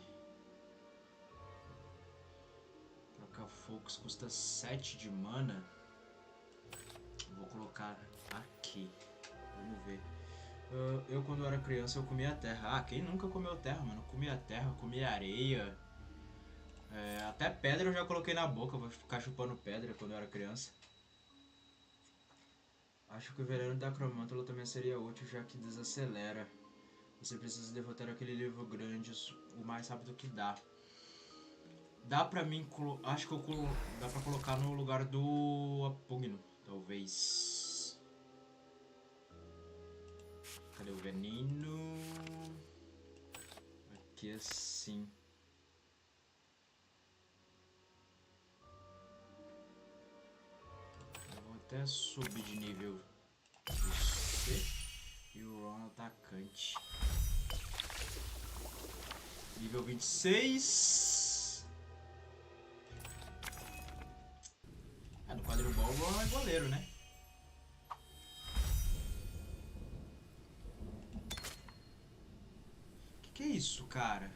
Trocar Focus custa 7 de mana. Vou colocar aqui. Vamos ver. Eu quando era criança eu comia terra. Ah, quem nunca comeu terra, mano? Comia terra, comia areia. Até pedra eu já coloquei na boca, vou ficar chupando pedra quando eu era criança. Acho que o veneno da cromântula também seria útil, já que desacelera. Você precisa derrotar aquele livro grande o mais rápido que dá. Dá pra mim, acho que dá pra colocar no lugar do apugno, talvez. Cadê o veneno? Aqui assim. Eu vou até subir de nível você e o Ron atacante. Nível 26. No quadribol o Ron é goleiro, né? Que é isso, cara?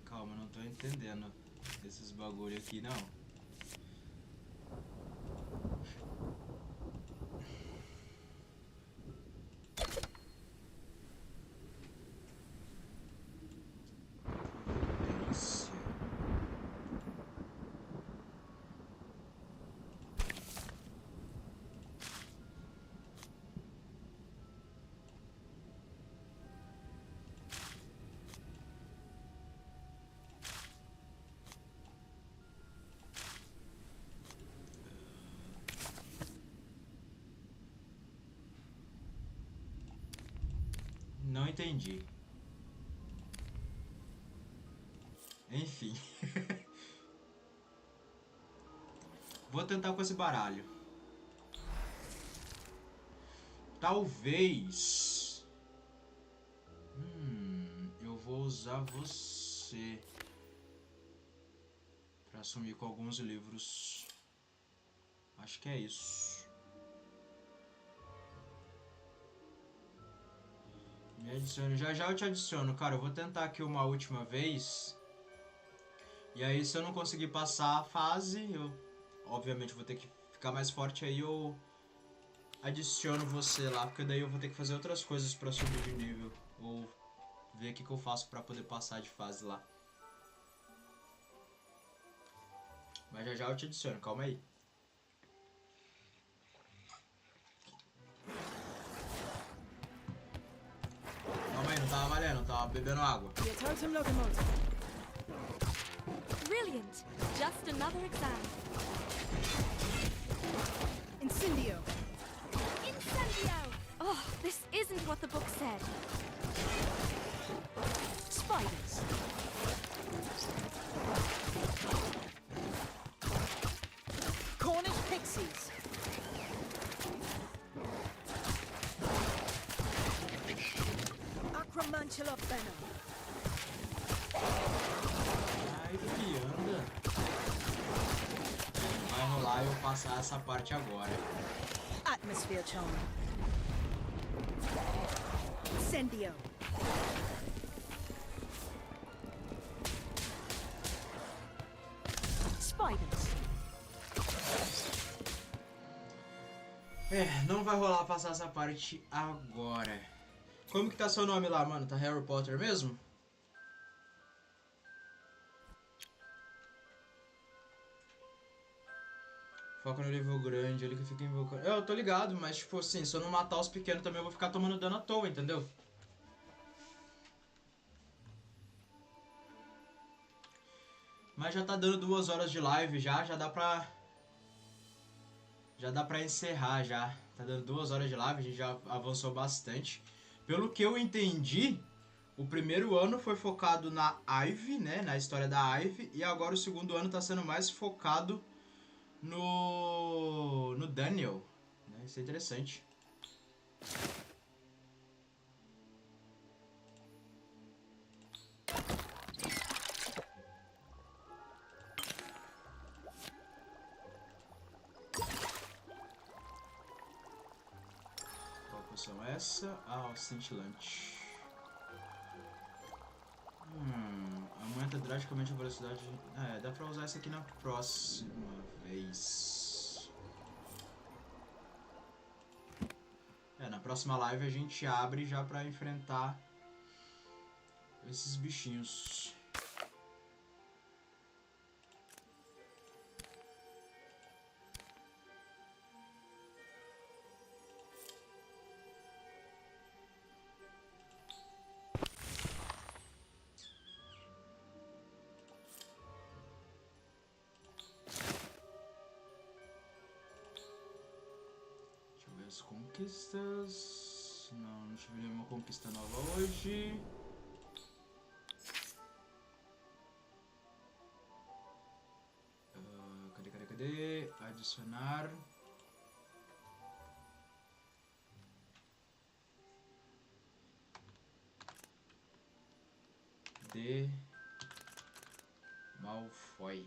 Calma, não tô entendendo esses bagulho aqui, não. Não entendi. Enfim. Vou tentar com esse baralho. Talvez... eu vou usar você pra assumir com alguns livros. Acho que é isso. Me adicione. Já já eu te adiciono, cara. Eu vou tentar aqui uma última vez. E aí, se eu não conseguir passar a fase, eu obviamente vou ter que ficar mais forte. Aí eu adiciono você lá, porque daí eu vou ter que fazer outras coisas pra subir de nível. Ou ver o que eu faço pra poder passar de fase lá. Mas já já eu te adiciono, calma aí. Calma aí, não tava valendo, tava bebendo água. Brilliant. Just another exam. Incendio. Incendio! Oh, this isn't what the book said. Spiders. Cornish pixies. Acromantula venom. Ai, que anda. Vai rolar eu passar essa parte agora. Atmosphere charm. Incendio. Spiders. Não vai rolar passar essa parte agora. Como que tá seu nome lá, mano? Tá Harry Potter mesmo? Foca no nível grande, ele que fica invocando. Eu tô ligado, mas tipo assim, se eu não matar os pequenos também eu vou ficar tomando dano à toa, entendeu? Mas já tá dando 2 horas de live já dá pra... Já dá pra encerrar já. Tá dando 2 horas de live, a gente já avançou bastante. Pelo que eu entendi, o primeiro ano foi focado na Ivy, né? Na história da Ivy. E agora o segundo ano tá sendo mais focado no Daniel, né? Isso é interessante. Qual poção é essa? Ah, o cintilante. Aumenta drasticamente a velocidade. Dá pra usar essa aqui na próxima vez. Na próxima live a gente abre já pra enfrentar esses bichinhos. As conquistas... Não tive nenhuma conquista nova hoje. Cadê? Adicionar. De Malfoy.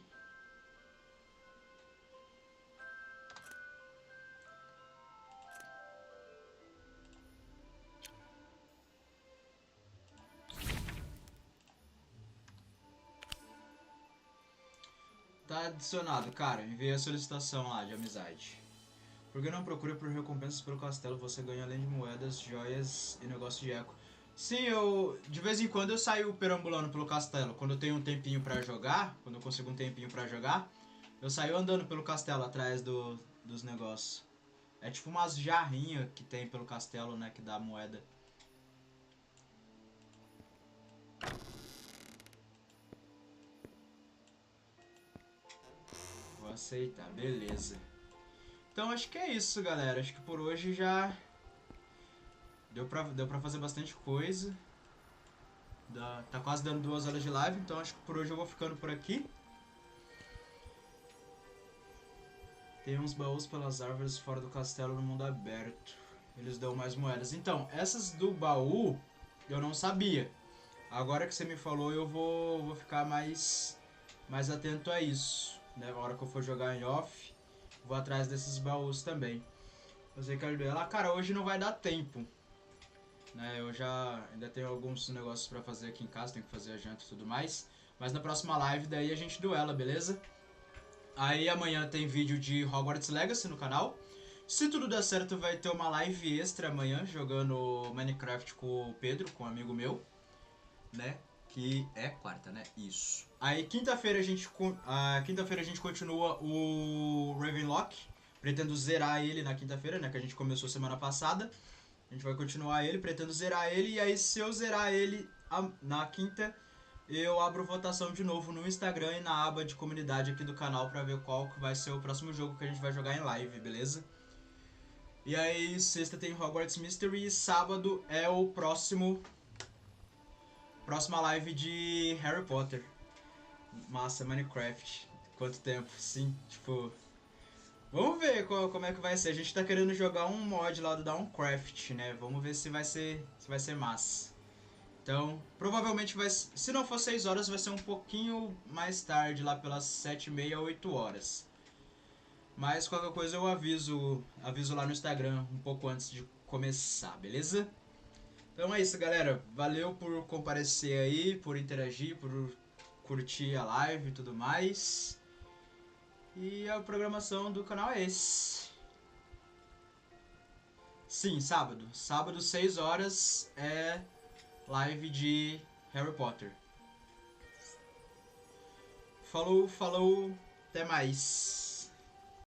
Tá adicionado, cara. Enviei a solicitação lá de amizade. Por que não procura por recompensas pelo castelo? Você ganha além de moedas, joias e negócio de eco. Sim, eu... De vez em quando eu saio perambulando pelo castelo. Quando eu tenho um tempinho pra jogar, quando eu consigo um tempinho pra jogar, eu saio andando pelo castelo atrás dos negócios. É tipo umas jarrinhas que tem pelo castelo, né? Que dá moeda. Vou aceitar, beleza. Então acho que é isso, galera. Acho que por hoje já deu pra fazer bastante coisa. Tá quase dando 2 horas de live, então acho que por hoje eu vou ficando por aqui. Tem uns baús pelas árvores fora do castelo no mundo aberto. Eles dão mais moedas. Então, essas do baú eu não sabia. Agora que você me falou, eu vou ficar mais atento a isso. Né? Na hora que eu for jogar em off, vou atrás desses baús também. Fazer aquele lá, cara, hoje não vai dar tempo. Né? Eu já ainda tenho alguns negócios pra fazer aqui em casa, tenho que fazer a janta e tudo mais. Mas na próxima live daí a gente duela, beleza? Aí amanhã tem vídeo de Hogwarts Legacy no canal. Se tudo der certo vai ter uma live extra amanhã jogando Minecraft com o Pedro, com um amigo meu. Né? Que é quarta, né? Isso. Aí quinta-feira a gente continua o Ravenlock. Pretendo zerar ele na quinta-feira, né? Que a gente começou semana passada. A gente vai continuar ele, pretendo zerar ele. E aí se eu zerar ele na quinta, eu abro votação de novo no Instagram e na aba de comunidade aqui do canal pra ver qual que vai ser o próximo jogo que a gente vai jogar em live, beleza? E aí sexta tem Hogwarts Mystery e sábado é o próxima live de Harry Potter. Massa, Minecraft. Quanto tempo, sim, tipo... Vamos ver como é que vai ser. A gente tá querendo jogar um mod lá do Downcraft, né? Vamos ver se vai ser massa. Então, provavelmente vai... Se não for 6 horas, vai ser um pouquinho mais tarde, lá pelas 7h30, 8 horas. Mas qualquer coisa eu aviso lá no Instagram um pouco antes de começar, beleza? Então é isso, galera. Valeu por comparecer aí, por interagir, por curtir a live e tudo mais. E a programação do canal é esse. Sim, sábado. Sábado, 6 horas, é live de Harry Potter. Falou, até mais.